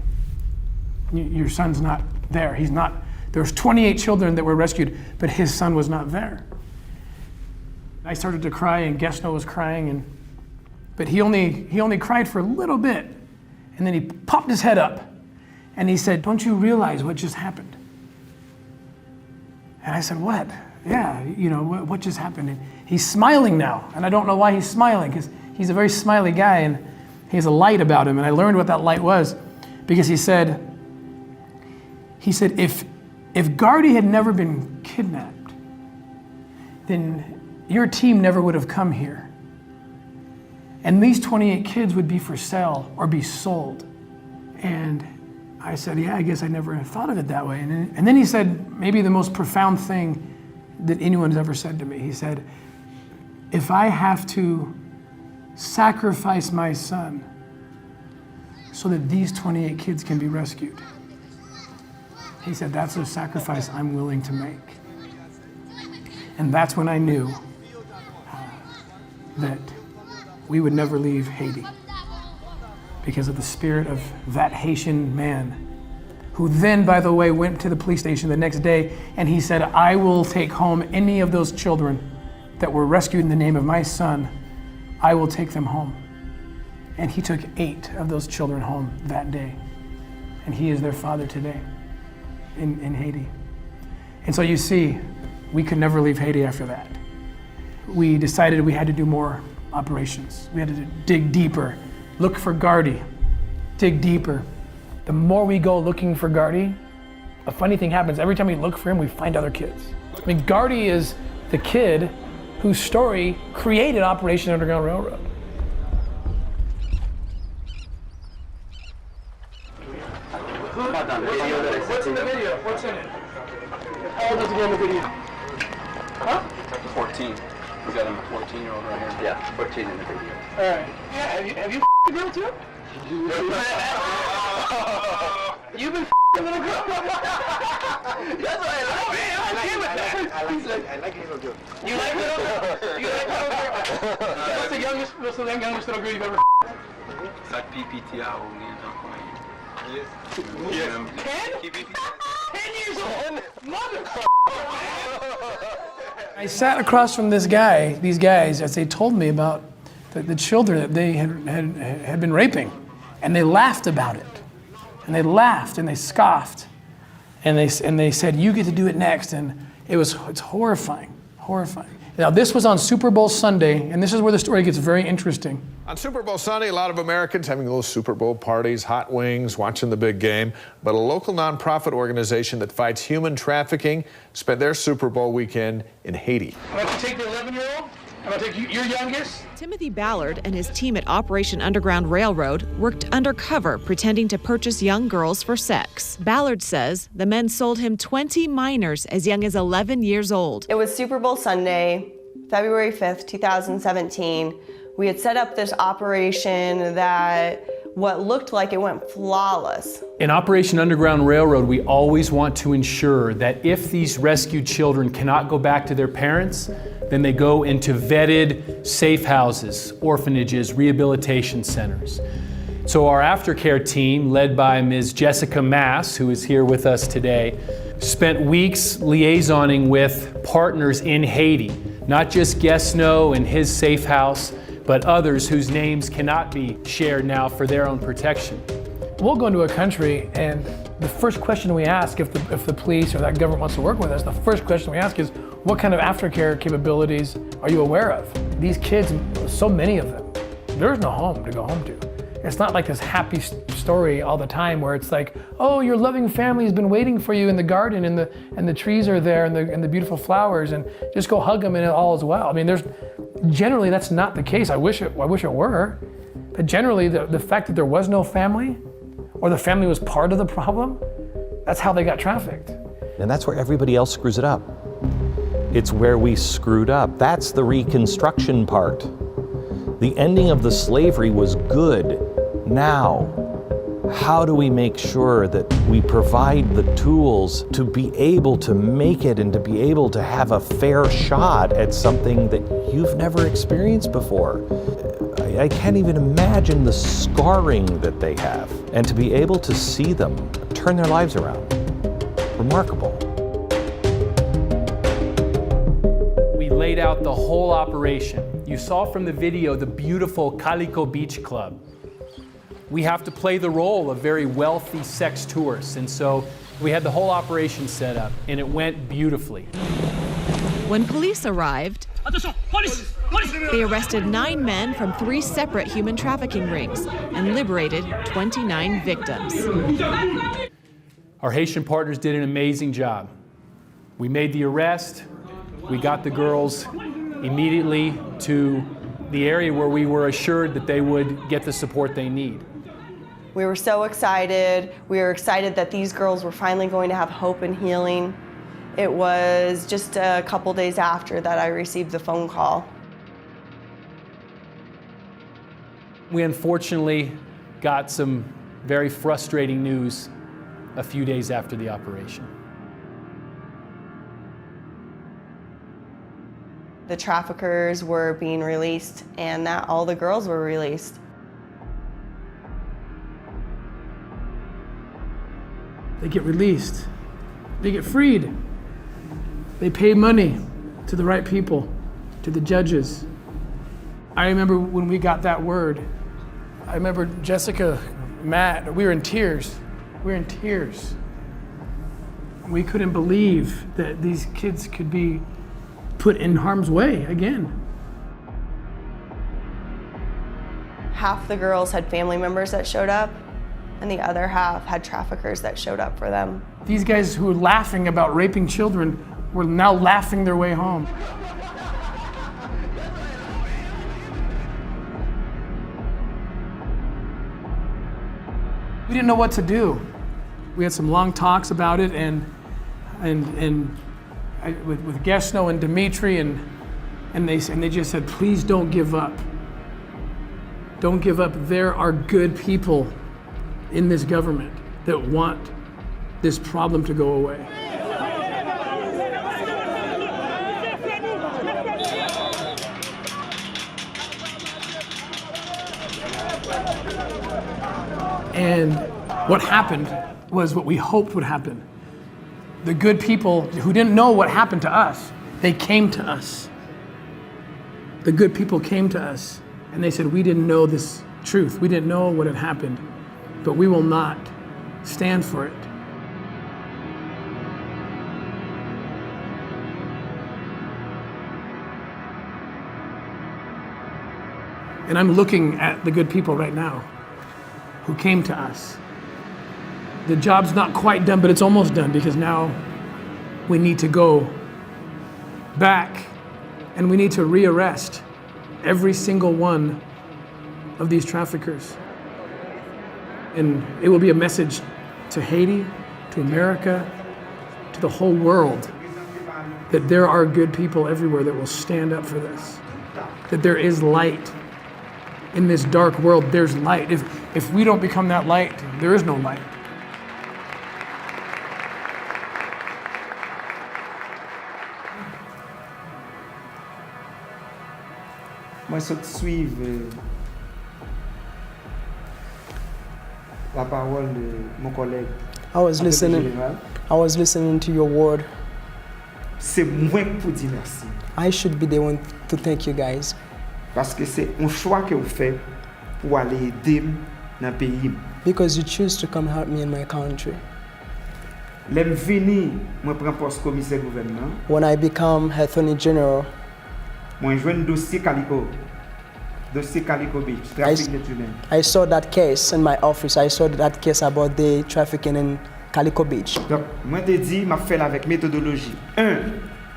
Your son's not there. He's not. There was 28 children that were rescued, but his son was not there. I started to cry, and Gaston was crying, but he only cried for a little bit, and then he popped his head up, and he said, don't you realize what just happened? And I said, what? Yeah, what just happened? And he's smiling now, and I don't know why he's smiling, because he's a very smiley guy, and he has a light about him, and I learned what that light was, because he said, if Gardy had never been kidnapped, then your team never would have come here. And these 28 kids would be for sale or be sold. And I said, yeah, I guess I never thought of it that way. And then he said maybe the most profound thing that anyone's ever said to me. He said, if I have to sacrifice my son so that these 28 kids can be rescued, he said, that's a sacrifice I'm willing to make. And that's when I knew that we would never leave Haiti, because of the spirit of that Haitian man, who then, by the way, went to the police station the next day and he said, I will take home any of those children that were rescued in the name of my son. I will take them home. And he took 8 of those children home that day. And he is their father today in Haiti. And so you see, we could never leave Haiti after that. We decided we had to do more operations. We had to dig deeper, look for Gardy, dig deeper. The more we go looking for Gardy, a funny thing happens. Every time we look for him, we find other kids. I mean, Gardy is the kid whose story created Operation Underground Railroad. What's in the video? What's in it? How old is he in the video? Huh? 14. We got him a 14-year-old right here. Yeah, 14 in the video. All right. Yeah, have you the girl too? You've been a little girl. That's what I like. Man, I like little girl. You like little girl? You like little girl? What's the youngest little girl you've ever? That PPTR only in Hong Yes. 10? 10 years old? Motherfucker! I sat across from these guys, as they told me about the children that they had been raping, and they laughed about it, and they laughed and they scoffed, and they said, "You get to do it next," and it's horrifying, horrifying. Now, this was on Super Bowl Sunday, and this is where the story gets very interesting. On Super Bowl Sunday, a lot of Americans having little Super Bowl parties, hot wings, watching the big game. But a local nonprofit organization that fights human trafficking spent their Super Bowl weekend in Haiti. I'm about to take the 11-year-old. I'm about to take your youngest. Timothy Ballard and his team at Operation Underground Railroad worked undercover pretending to purchase young girls for sex. Ballard says the men sold him 20 minors as young as 11 years old. It was Super Bowl Sunday, February 5th, 2017. We had set up this operation that what looked like it went flawless. In Operation Underground Railroad, we always want to ensure that if these rescued children cannot go back to their parents, then they go into vetted safe houses, orphanages, rehabilitation centers. So our aftercare team, led by Ms. Jessica Mass, who is here with us today, spent weeks liaisoning with partners in Haiti, not just Guesno and his safe house, but others whose names cannot be shared now for their own protection. We'll go into a country, and the first question we ask, if the police or that government wants to work with us, the first question we ask is, what kind of aftercare capabilities are you aware of? These kids, so many of them, there's no home to go home to. It's not like this happy story all the time where it's like, oh, your loving family has been waiting for you in the garden, and the trees are there, and the beautiful flowers, and just go hug them and all is well. I mean, generally that's not the case. I wish it were, but generally the fact that there was no family, or the family was part of the problem, that's how they got trafficked. And that's where everybody else screws it up. It's where we screwed up. That's the reconstruction part. The ending of the slavery was good. Now, how do we make sure that we provide the tools to be able to make it and to be able to have a fair shot at something that you've never experienced before? I can't even imagine the scarring that they have. And to be able to see them turn their lives around, remarkable. We laid out the whole operation. You saw from the video the beautiful Calico Beach Club. We have to play the role of very wealthy sex tourists, and so we had the whole operation set up, and it went beautifully. When police arrived, they arrested 9 men from 3 separate human trafficking rings and liberated 29 victims. Our Haitian partners did an amazing job. We made the arrest. We got the girls immediately to the area where we were assured that they would get the support they need. We were so excited. We were excited that these girls were finally going to have hope and healing. It was just a couple days after that I received the phone call. We unfortunately got some very frustrating news a few days after the operation. The traffickers were being released and that all the girls were released. They get released. They get freed. They pay money to the right people, to the judges. I remember when we got that word, I remember Jessica, Matt, we were in tears. We were in tears. We couldn't believe that these kids could be put in harm's way again. Half the girls had family members that showed up, and the other half had traffickers that showed up for them. These guys who were laughing about raping children were now laughing their way home. We didn't know what to do. We had some long talks about it, with Guesno and Dimitri, and they just said, please don't give up. Don't give up. There are good people in this government that want this problem to go away. And what happened was what we hoped would happen. The good people who didn't know what happened to us, they came to us. The good people came to us and they said, we didn't know this truth. We didn't know what had happened, but we will not stand for it. And I'm looking at the good people right now who came to us. The job's not quite done, but it's almost done, because now we need to go back and we need to rearrest every single one of these traffickers. And it will be a message to Haiti, to America, to the whole world, that there are good people everywhere that will stand up for this, that there is light. In this dark world, there's light. If we don't become that light, there is no light. Moi, je suivre la parole de mon collègue. I was listening to your word. C'est moi qui vous dis merci. I should be the one to thank you guys. Parce que c'est un choix que vous faites pour aller aider dans le pays. Because you choose to come help me in my country. L'aime venu, moi prends poste commissaire gouvernement. When I become Attorney General, moi joue un dossier Calico Beach, trafic d'êtres humains. I saw that case in my office. I saw that case about the trafficking in Calico Beach. Donc, moi te dis, m'a fait avec méthodologie. 1,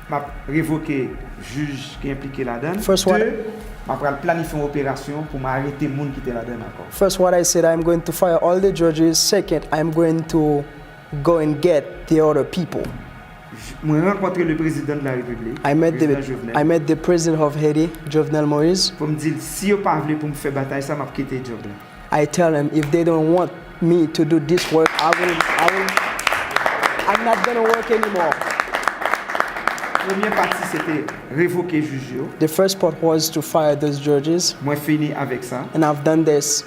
m'a révoqué juge qui est impliqué là-dedans. 2, m'a planifié une opération pour m'arrêter les gens qui étaient là-dedans encore. First, what I said, I'm going to fire all the judges. Second, I'm going to go and get the other people. Moi rencontré le président de la République. I met the president of Haiti, Jovenel Moïse. Pour me dire si yo pas voulu pour me faire bataille ça m'a quitté job là. I tell them if they don't want me to do this work, I'm not going to work anymore. Première partie c'était révoquer juge. The first part was to fire those judges. Moi fini avec ça. And I've done this.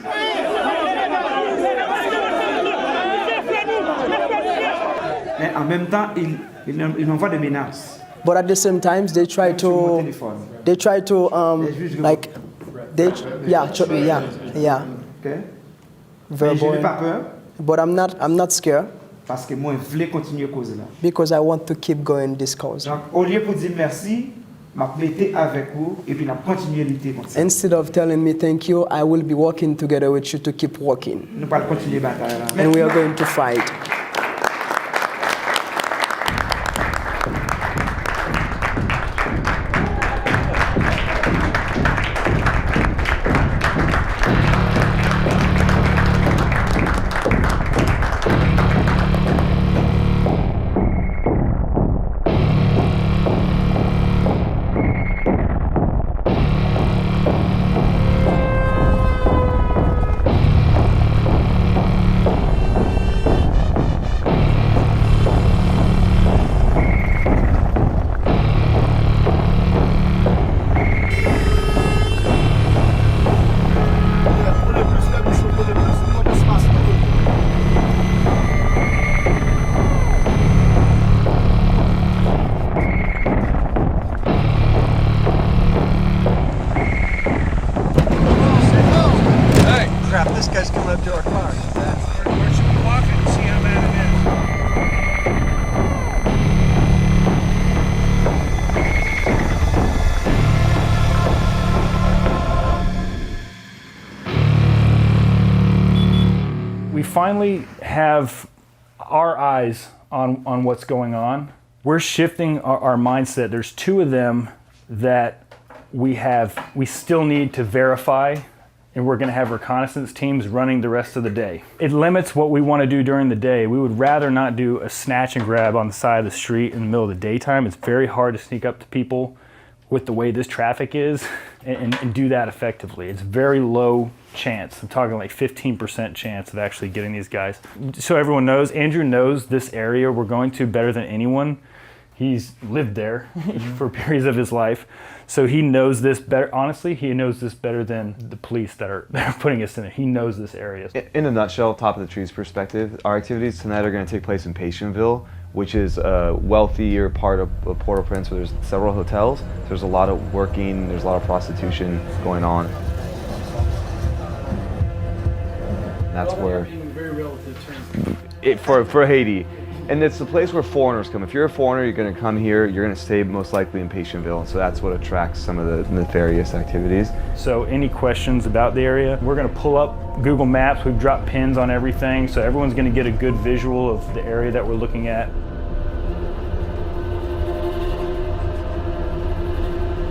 Mais en même temps, ils m'envoient des menaces. But at the same time, they try to Okay. Verbal. Je n'ai pas peur. But I'm not scared. Parce que moi, je voulais continuer cause là. Because I want to keep going this cause. Donc, au lieu pour dire merci, m'a metté avec vous et puis n'a continué lutter contre ça. Instead of telling me thank you, I will be working together with you to keep working. Nous allons continuer la bataille là. And we are going to fight. This guy's coming up to our car. Where should we walk and see how bad it is? We finally have our eyes on what's going on. We're shifting our mindset. There's 2 of them that we still need to verify, and we're going to have reconnaissance teams running the rest of the day. It limits what we want to do during the day. We would rather not do a snatch and grab on the side of the street in the middle of the daytime. It's very hard to sneak up to people with the way this traffic is and do that effectively. It's very low chance. I'm talking like 15% chance of actually getting these guys. So everyone knows, Andrew knows this area we're going to better than anyone. He's lived there for periods of his life. So he knows this better. Honestly, he knows this better than the police that are putting us in it. He knows this area. In a nutshell, Top of the Trees perspective, our activities tonight are going to take place in Patientville, which is a wealthier part of Port-au-Prince where there's several hotels. There's a lot of working, there's a lot of prostitution going on. And that's where, for Haiti, And it's the place where foreigners come. If you're a foreigner, you're gonna come here, you're gonna stay most likely in Patientville, so that's what attracts some of the nefarious activities. So any questions about the area, we're gonna pull up Google Maps, we've dropped pins on everything, so everyone's gonna get a good visual of the area that we're looking at.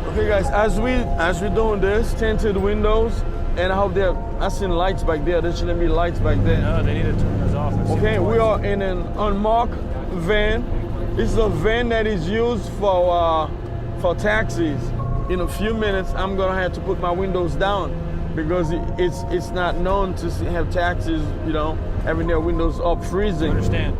Okay guys, as we're doing this, tinted windows, and I hope I seen lights back there. There shouldn't be lights back there. No, they need to turn those off. Okay, we are in an unmarked van. This is a van that is used for taxis. In a few minutes, I'm gonna have to put my windows down because it's not known to have taxis, you know, having their windows up freezing. Understand.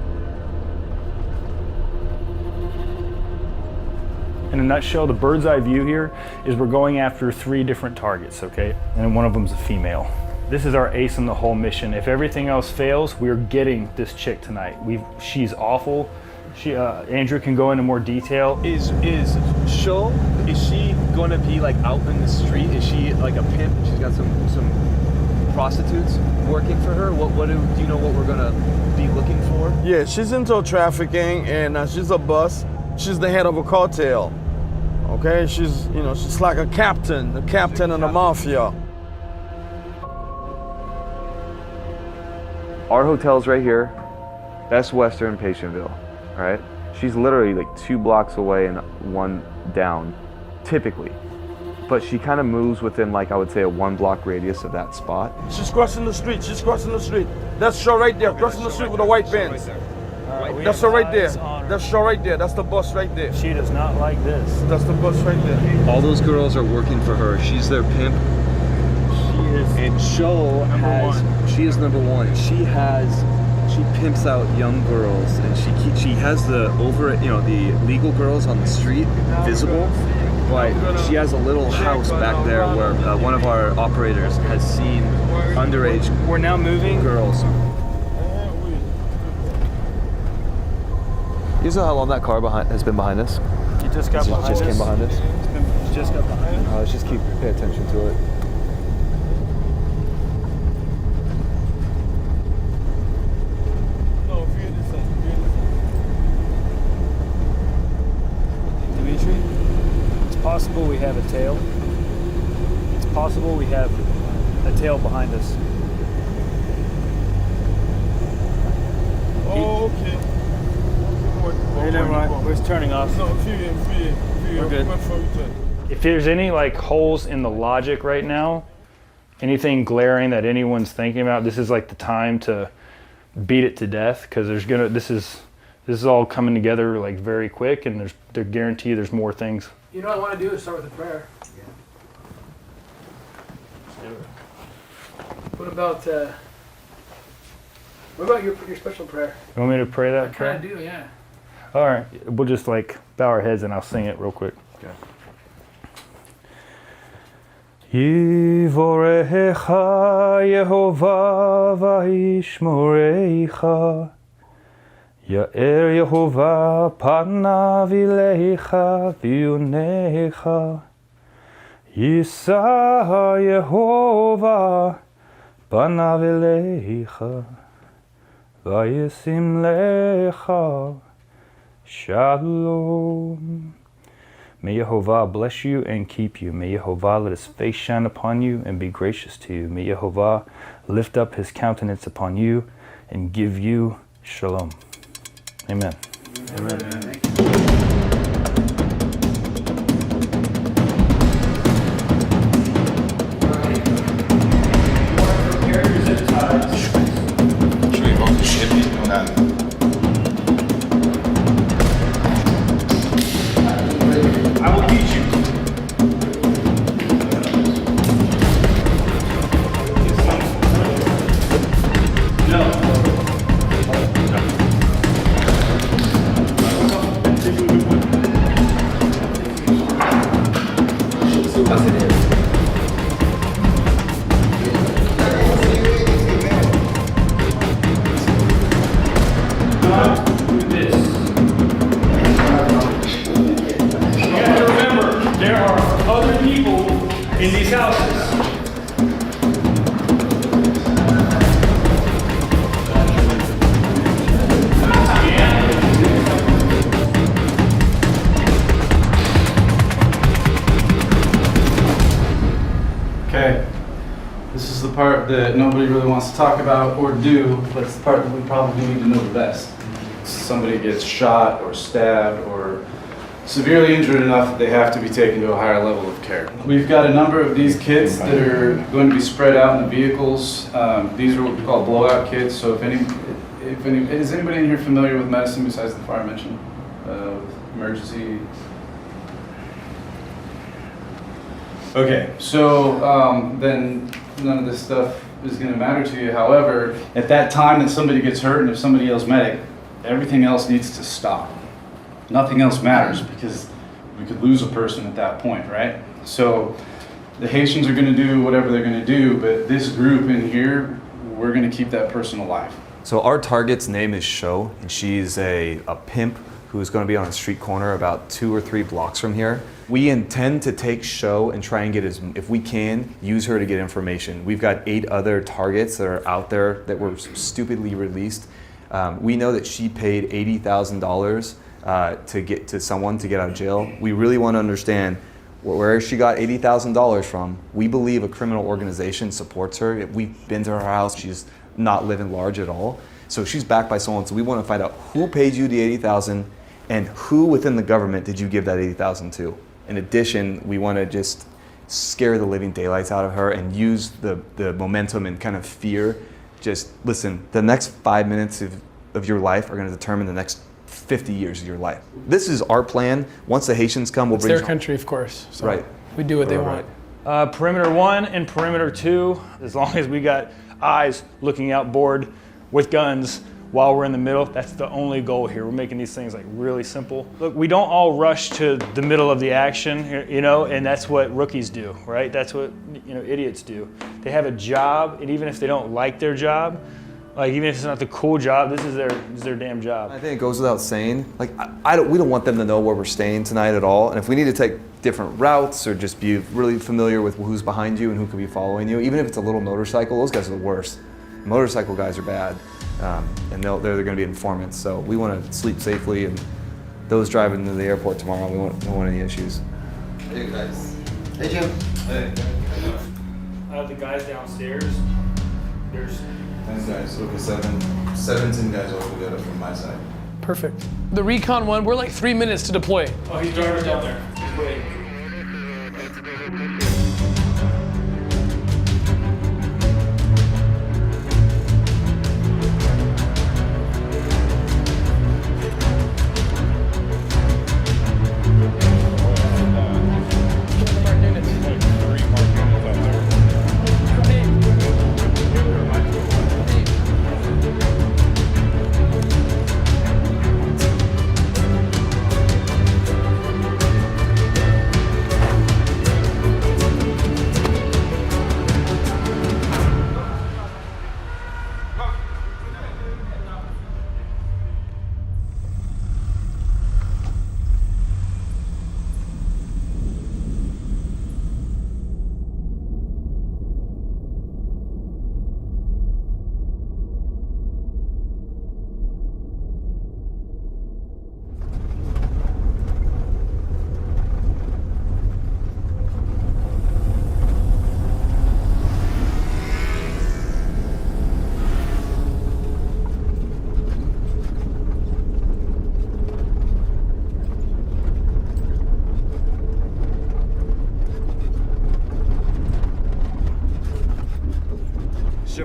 In a nutshell, the bird's eye view here is we're going after 3 different targets, okay? And one of them's a female. This is our ace in the whole mission. If everything else fails, we're getting this chick tonight. She's awful. Andrew can go into more detail. Is she going to be like out in the street? Is she like a pimp? She's got some prostitutes working for her. Do you know what we're going to be looking for? Yeah, she's into trafficking, and she's a boss. She's the head of a cartel. Okay, she's like the captain of the mafia. Our hotel's right here. That's Western Patientville, all right? She's literally like 2 blocks away and 1 down, typically. But she kind of moves within, like, I would say a 1 block radius of that spot. She's crossing the street. That's her right there, crossing the street with a white van. That's her right there. That's her right there. That's the bus right there. She does not like this. That's the bus right there. All those girls are working for her. She's their pimp. And she is number 1. She pimps out young girls, and she has the legal girls on the street visible, but she has a little house back there where one of our operators has seen underage. We're now moving girls. You know how long that car has been behind us? It just got behind us. Just came behind us? It just got behind us. Let's just pay attention to it. Dimitri, it's possible we have a tail. It's possible we have a tail behind us. Oh, okay. Hey, never mind. We're turning off. No, We're good. If there's any like holes in the logic right now, anything glaring that anyone's thinking about, this is like the time to beat it to death, because this is all coming together like very quick, and they're guarantee there's more things. You know what I want to do is start with a prayer. What about your special prayer? You want me to pray that prayer? I kind of do, yeah. All right, we'll just like bow our heads and I'll sing it real quick. Okay. Yivorecha Yehovah vayishmorecha, Ya'er Yehovah panav ilecha v'yunecha, Yisa Yehovah panav ilecha vayisim lecha Shalom. May Yehovah bless you and keep you. May Yehovah let his face shine upon you and be gracious to you. May Yehovah lift up his countenance upon you and give you shalom. Amen. Amen. I will teach you. No. This is the part that nobody really wants to talk about or do, but it's the part that we probably need to know the best. Somebody gets shot or stabbed or severely injured enough that they have to be taken to a higher level of care. We've got a number of these kits that are going to be spread out in the vehicles. These are what we call blowout kits. So if any, is anybody in here familiar with medicine besides the fire mentioned? Emergency. Okay, so then none of this stuff is going to matter to you. However, at that time that somebody gets hurt and if somebody yells medic, everything else needs to stop. Nothing else matters because we could lose a person at that point, right? So the Haitians are going to do whatever they're going to do, but this group in here, we're going to keep that person alive. So our target's name is Sho, and she's a pimp who's going to be on a street corner about 2 or 3 blocks from here. We intend to take Sho and try and get if we can, use her to get information. We've got 8 other targets that are out there that were stupidly released. We know that she paid $80,000 to get to someone to get out of jail. We really want to understand where she got $80,000 from. We believe a criminal organization supports her. We've been to her house. She's not living large at all. So she's backed by someone. So we want to find out who paid you the $80,000 and who within the government did you give that $80,000 to. In addition, we want to just scare the living daylights out of her and use the momentum and kind of fear. Just listen, the next 5 minutes of your life are going to determine the next 50 years of your life. This is our plan. Once the Haitians come, we'll It's bring their country, of course. So right. We do what they want. Perimeter 1 and perimeter 2, as long as we got eyes looking out board with guns while we're in the middle, that's the only goal here. We're making these things like really simple. Look, we don't all rush to the middle of the action, you know, and that's what rookies do, right? That's what, you know, idiots do. They have a job, and even if they don't like their job, like even if it's not the cool job, this is their damn job. I think it goes without saying, like we don't want them to know where we're staying tonight at all. And if we need to take different routes or just be really familiar with who's behind you and who could be following you, even if it's a little motorcycle, those guys are the worst. Motorcycle guys are bad, and they're going to be informants. So we want to sleep safely, and those driving to the airport tomorrow, we don't want any issues. Hey guys. Hey Jim. Hey. The guys downstairs, there's 10 guys, okay, 17 guys altogether from my side. Perfect. The recon one, we're like 3 minutes to deploy. Oh, he's driving down there. He's waiting.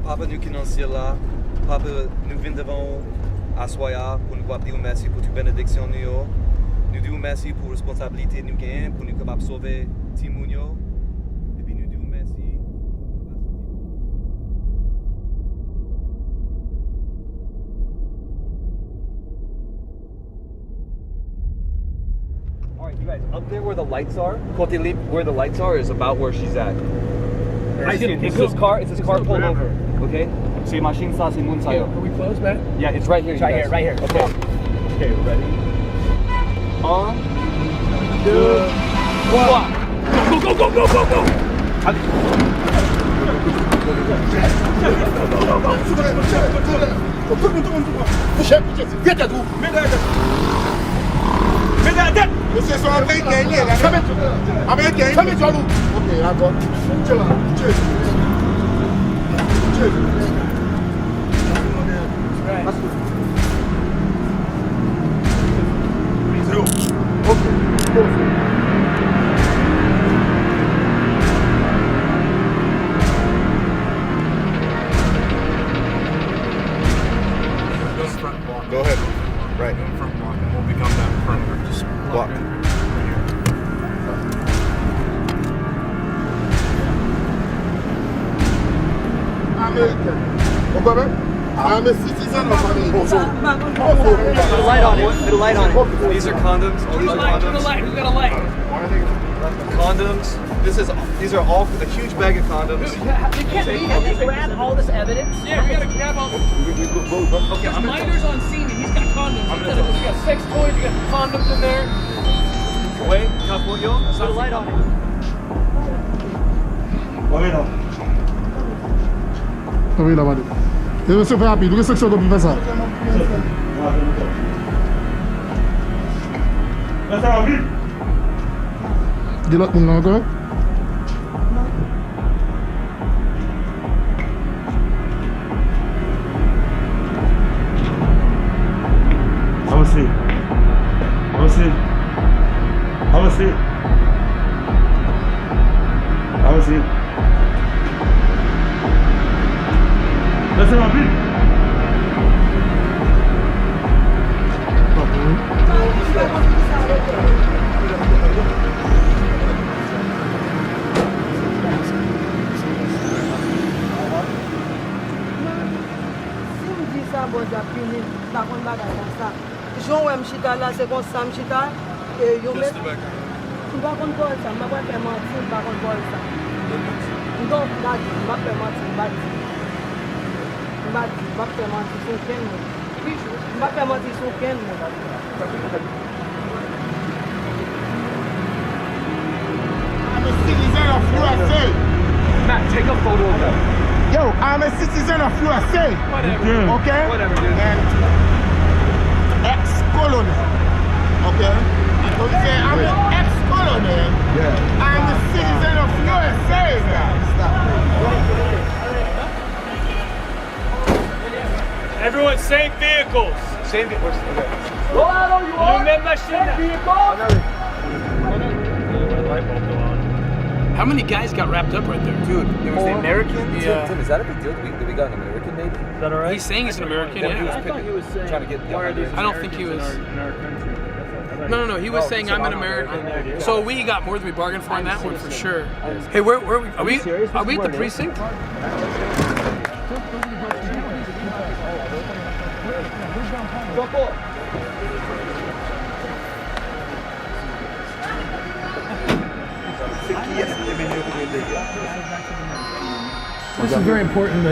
Papa, nous qui nous sommes là, Papa, nous venons devant asseoir pour nous dire merci pour toute bénédiction nous. Nous disons merci pour la responsabilité nous gagnons, pour nous capables sauver Timounio. Et puis nous disons merci. All right, you guys, up there where the lights are, côté libre, where the lights are is about where she's at. I see it. It's this car pulled over. Okay? C'est machine ça, c'est mon Are we close, Matt? Yeah, it's right here. It's right here, right here. Okay. Okay, ready? 1, 2, 1. Go, go, go, go, go, go! Viens à vous! Mets la tête! Monsieur sont américains, américains, ok, d'accord. Go ahead. Right. Front block, and we'll become that perimeter. Just Block. American. Okay, I'm a citizen of America. Put a light on it. Put a light on it. These are condoms. All these are condoms. Who's got a light? Condoms. These are all a huge bag of condoms. Can't we grab all this evidence? Yeah, we gotta grab all. Okay, There's minors on scene and he's got condoms. You got sex toys, you got condoms in there. Wait, Capoyo, put a light on it. Oui, là-bas. Et c'est fait rapide, vous section comme ça. Dis l'autre monde là encore. Avancez. Avancez. Avancez. Avancez. Laissez rapide. Jean ou m'chita là, c'est comme ça m'chita et yo met. Tu vas contre quoi ça, m'a pas fait mentir, pas contre quoi ça. Donc là, m'a fait mentir, m'a fait mentir sur quel mot. M'a fait mentir sur quel mot. I'm a citizen of USA. Matt, take a photo of them. Yo, I'm a citizen of USA. Whatever. Okay? Whatever, dude. And ex-colonel. Okay? So we say I'm an ex-colonel. Yeah. I'm a citizen of USA now. Everyone, same vehicles. Same vehicles. Okay. Go out on you are. Même machine. How many guys got wrapped up right there? Dude, it was the American? Yeah. Tim, is that a big deal? That we got an American maybe? Is that alright? He's saying he's an American, Well, yeah. he was trying to get the I don't think he was. In our country. No. He was saying I'm an American. So we got more than we bargained for on that one for sure. Hey, where are we? Are we at the precinct? This is very important.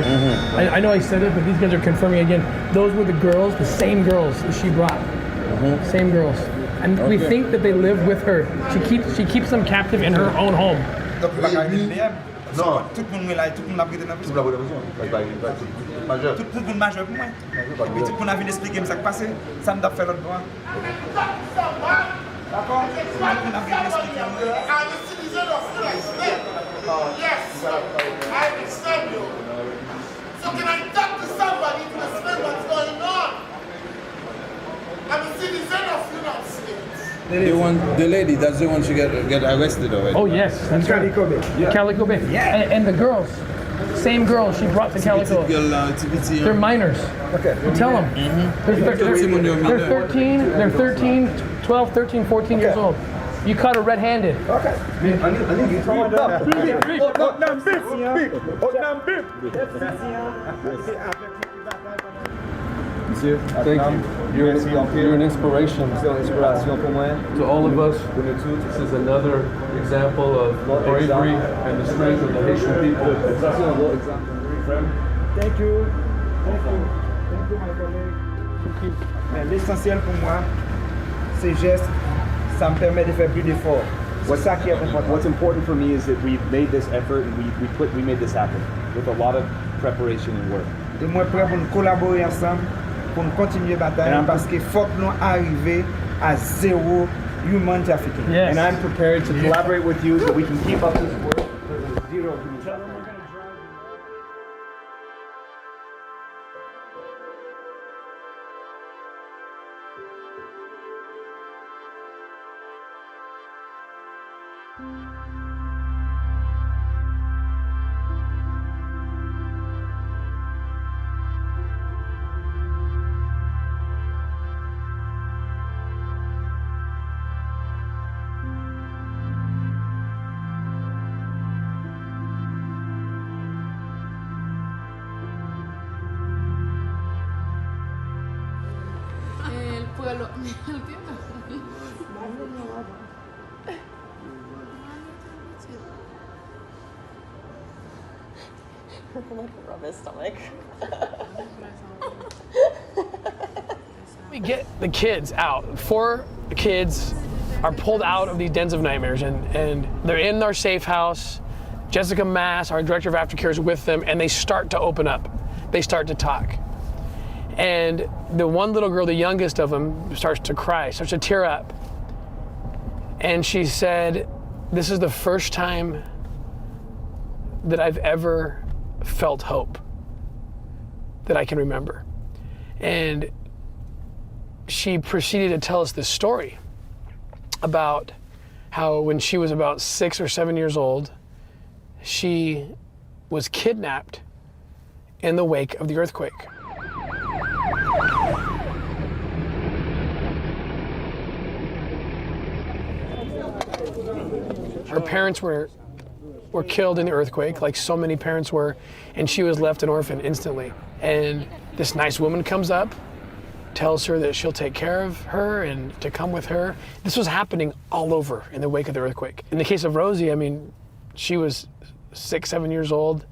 Like, I know I said it, but these guys are confirming again. Those were the girls, the same girls that she brought. Same girls. And we think that they live with her. She keeps them captive in her own home. Non, tout le monde est là, tout le monde a prêté dans la prison. Tout le monde majeur pour moi. Et tout le monde a vu expliquer ce qui passé, ça nous a fait l'autre droit. D'accord? Tout le monde a vu expliquer. I'm a citizen of USA. Yes, I understand you. So can I talk to somebody to explain what's going on? I'm a citizen of the United States. The lady, that's the one she get arrested already. Oh yes, that's right. Calico Bay. Yeah. Calico Bay. Yeah. And the girls, same girls she brought to Calico. They're minors. Okay. You tell them. They're 13, 12, 13, 14 years old. You caught her red-handed. Okay. I need you to Monsieur, thank you. You're an inspiration to all of us. This is another example of bravery and the strength of the Haitian people. Thank you. Thank you. Thank you, my colleague. Mais l'essentiel pour moi, ces gestes, ça me permet de faire plus d'efforts. C'est ça qui est important. What's important for me is that we made this effort and we made this happen with a lot of preparation and work. Et moi prêt pour nous collaborer ensemble, pour nous continuer la bataille, parce qu'il faut que nous arrivions à zéro human trafficking. Yes. And I'm prepared to collaborate with you so we can keep up this work to zero human trafficking. Rub his stomach. We get the kids out. 4 kids are pulled out of these dens of nightmares, and they're in our safe house. Jessica Mass, our director of aftercare, is with them, and they start to open up. They start to talk. And the one little girl, the youngest of them, starts to cry, starts to tear up. And she said, "This is the first time that I've ever felt hope that I can remember." And she proceeded to tell us this story about how when she was about 6 or 7 years old, she was kidnapped in the wake of the earthquake. Her parents were killed in the earthquake, like so many parents were, and she was left an orphan instantly. And this nice woman comes up, tells her that she'll take care of her and to come with her. This was happening all over in the wake of the earthquake. In the case of Rosie, I mean, she was 6, 7 years old,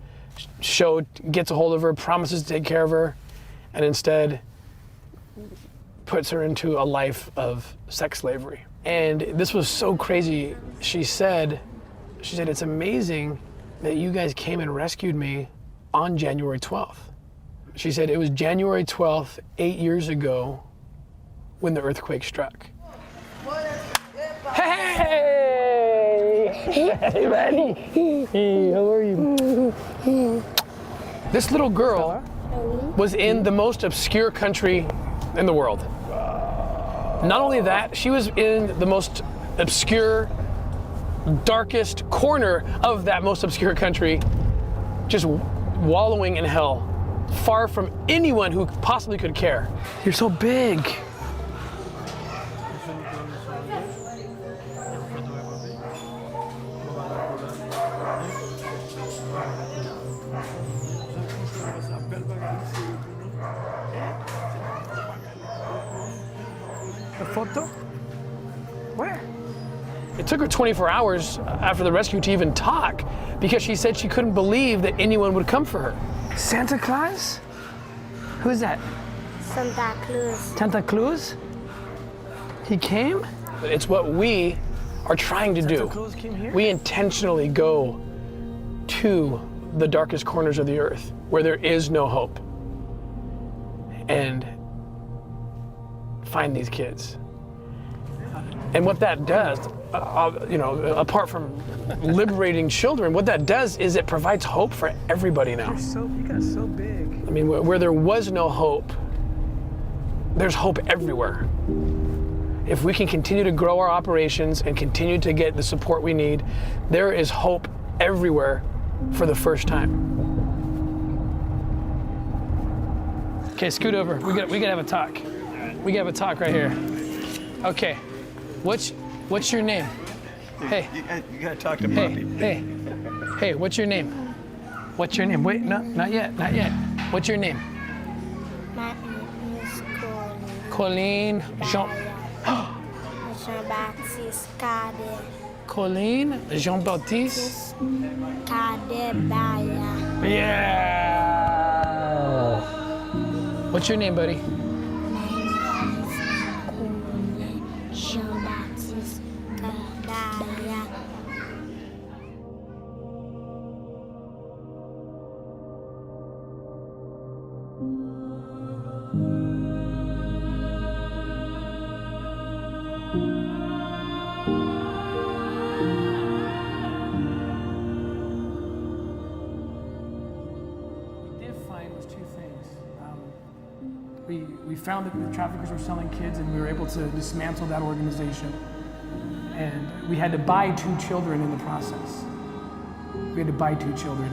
gets a hold of her, promises to take care of her, and instead puts her into a life of sex slavery. And this was so crazy. She said, "It's amazing that you guys came and rescued me on January 12th. She said, "It was January 12th, 8 years ago, when the earthquake struck." Hey! Hey, buddy. Hey, how are you? This little girl was in the most obscure country in the world. Not only that, she was in the most obscure, darkest corner of that most obscure country, just wallowing in hell, far from anyone who possibly could care. You're so big. A photo? Where? It took her 24 hours after the rescue to even talk because she said she couldn't believe that anyone would come for her. Santa Claus? Who's that? Santa Claus. Santa Claus? He came? It's what we are trying to do. Santa Claus came here? We intentionally go to the darkest corners of the earth where there is no hope and find these kids. And what that does, apart from liberating children, what that does is it provides hope for everybody now. You got so big. I mean, where there was no hope, there's hope everywhere. If we can continue to grow our operations and continue to get the support we need, there is hope everywhere for the first time. Okay, scoot over. We gotta have a talk. We gotta have a talk right here. Okay. What's your name? Hey. You gotta talk to Poppy. Hey, what's your name? What's your name? Wait, no, not yet. What's your name? My name is Colleen. Jean-Baptiste Cadet. Colleen Jean-Baptiste Cadet Baya. Yeah. What's your name, buddy? Jean-Baptiste Cadet. We found that the traffickers were selling kids, and we were able to dismantle that organization. And we had to buy 2 children in the process. We had to buy 2 children.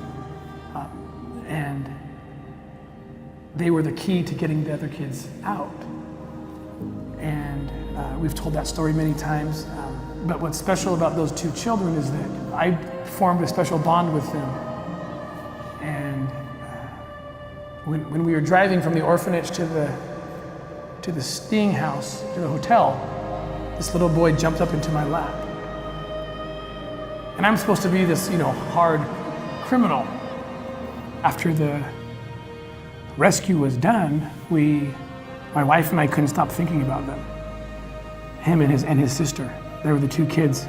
And they were the key to getting the other kids out. And we've told that story many times. But what's special about those 2 children is that I formed a special bond with them. And when we were driving from the orphanage to to the skiing house, to the hotel, this little boy jumped up into my lap. And I'm supposed to be this, hard criminal. After the rescue was done, my wife and I couldn't stop thinking about them. Him and his sister. They were the two kids.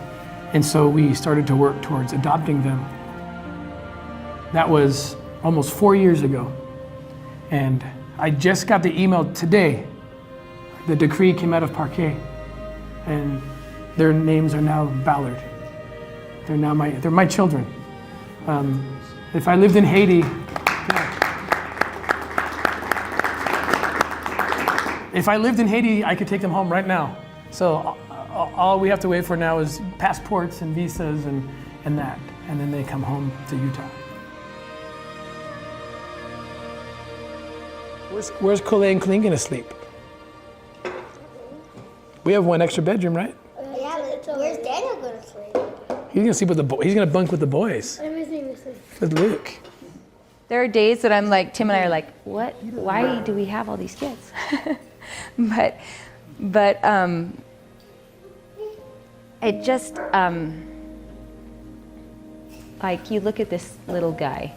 And so we started to work towards adopting them. That was almost 4 years ago. And I just got the email today. The decree came out of Parquet, and their names are now Ballard. They're my children. If I lived in Haiti, I could take them home right now. So all we have to wait for now is passports and visas and that, and then they come home to Utah. Where's Cole and Colleen gonna sleep? We have one extra bedroom, right? Yeah, but where's Daniel gonna sleep? He's gonna sleep with the boys. He's gonna bunk with the boys. Everything is With Luke. There are days that I'm like, Tim and I are like, what? Why do we have all these kids? but it just, like you look at this little guy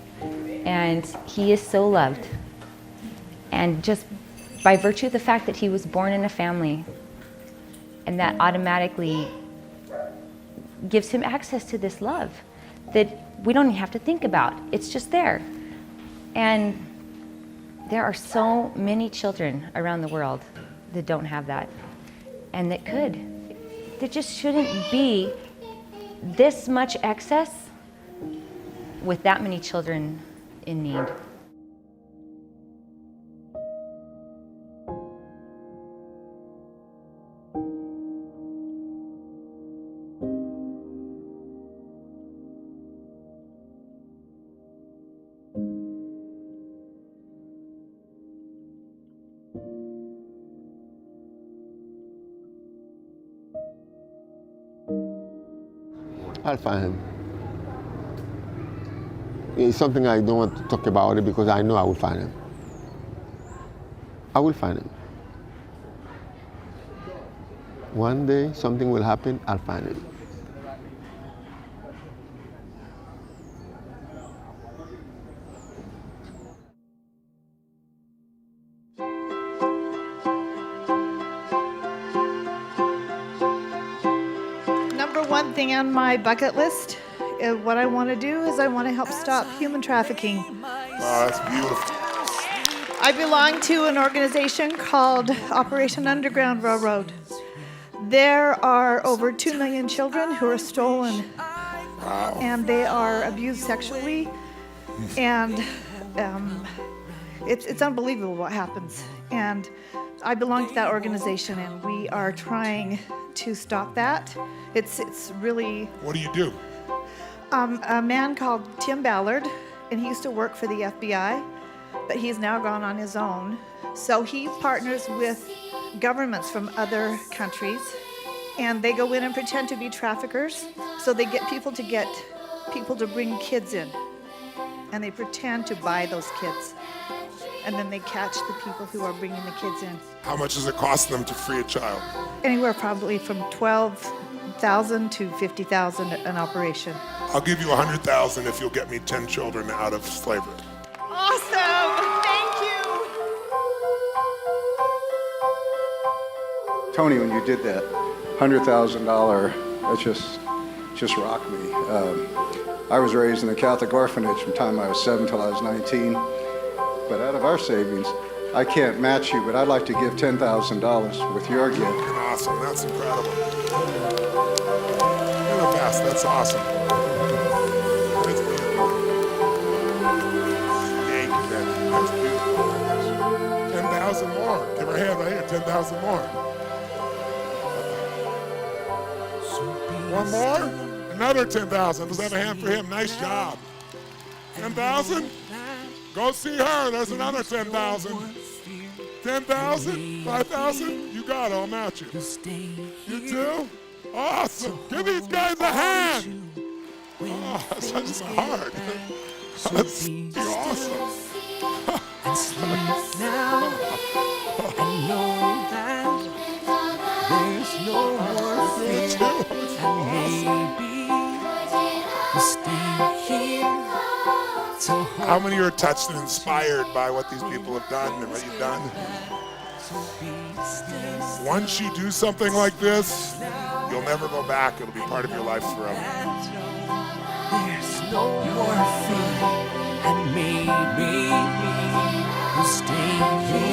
and he is so loved. And just by virtue of the fact that he was born in a family, and that automatically gives him access to this love that we don't even have to think about. It's just there. And there are so many children around the world that don't have that, and that could. There just shouldn't be this much excess with that many children in need. I'll find him. It's something I don't want to talk about it because I know I will find him. I will find him. One day something will happen, I'll find him. One thing on my bucket list, what I want to do is I want to help stop human trafficking. Oh, that's beautiful. I belong to an organization called Operation Underground Railroad. There are over 2 million children who are stolen. Wow. And they are abused sexually. And it's unbelievable what happens. And I belong to that organization, and we are trying to stop that. It's really... What do you do? A man called Tim Ballard, and he used to work for the FBI, but he's now gone on his own. So he partners with governments from other countries, and they go in and pretend to be traffickers. So they get people to bring kids in, and they pretend to buy those kids. And then they catch the people who are bringing the kids in. How much does it cost them to free a child? Anywhere probably from $12,000 to $50,000 an operation. I'll give you $100,000 if you'll get me 10 children out of slavery. Awesome! Thank you! Tony, when you did that $100,000, that just rocked me. I was raised in a Catholic orphanage from the time I was 7 till I was 19. But out of our savings, I can't match you, but I'd like to give $10,000 with your gift. Awesome, that's incredible. You're the best, that's awesome. That's beautiful. Thank you, that's beautiful. 10,000 more. Give her a hand right here, 10,000 more. One more? Another 10,000. Let's have a hand for him. Nice job. 10,000? Go see her. There's another 10,000. 10,000? 5,000? You got it. I'll match you. You too? Awesome. Give these guys a hand. Oh, that's such hard. That's awesome. And sleep now. I know that How many are touched and inspired by what these people have done and what you've done? Once you do something like this, you'll never go back. It'll be part of your life forever. There's no more fear, and maybe we'll stay here.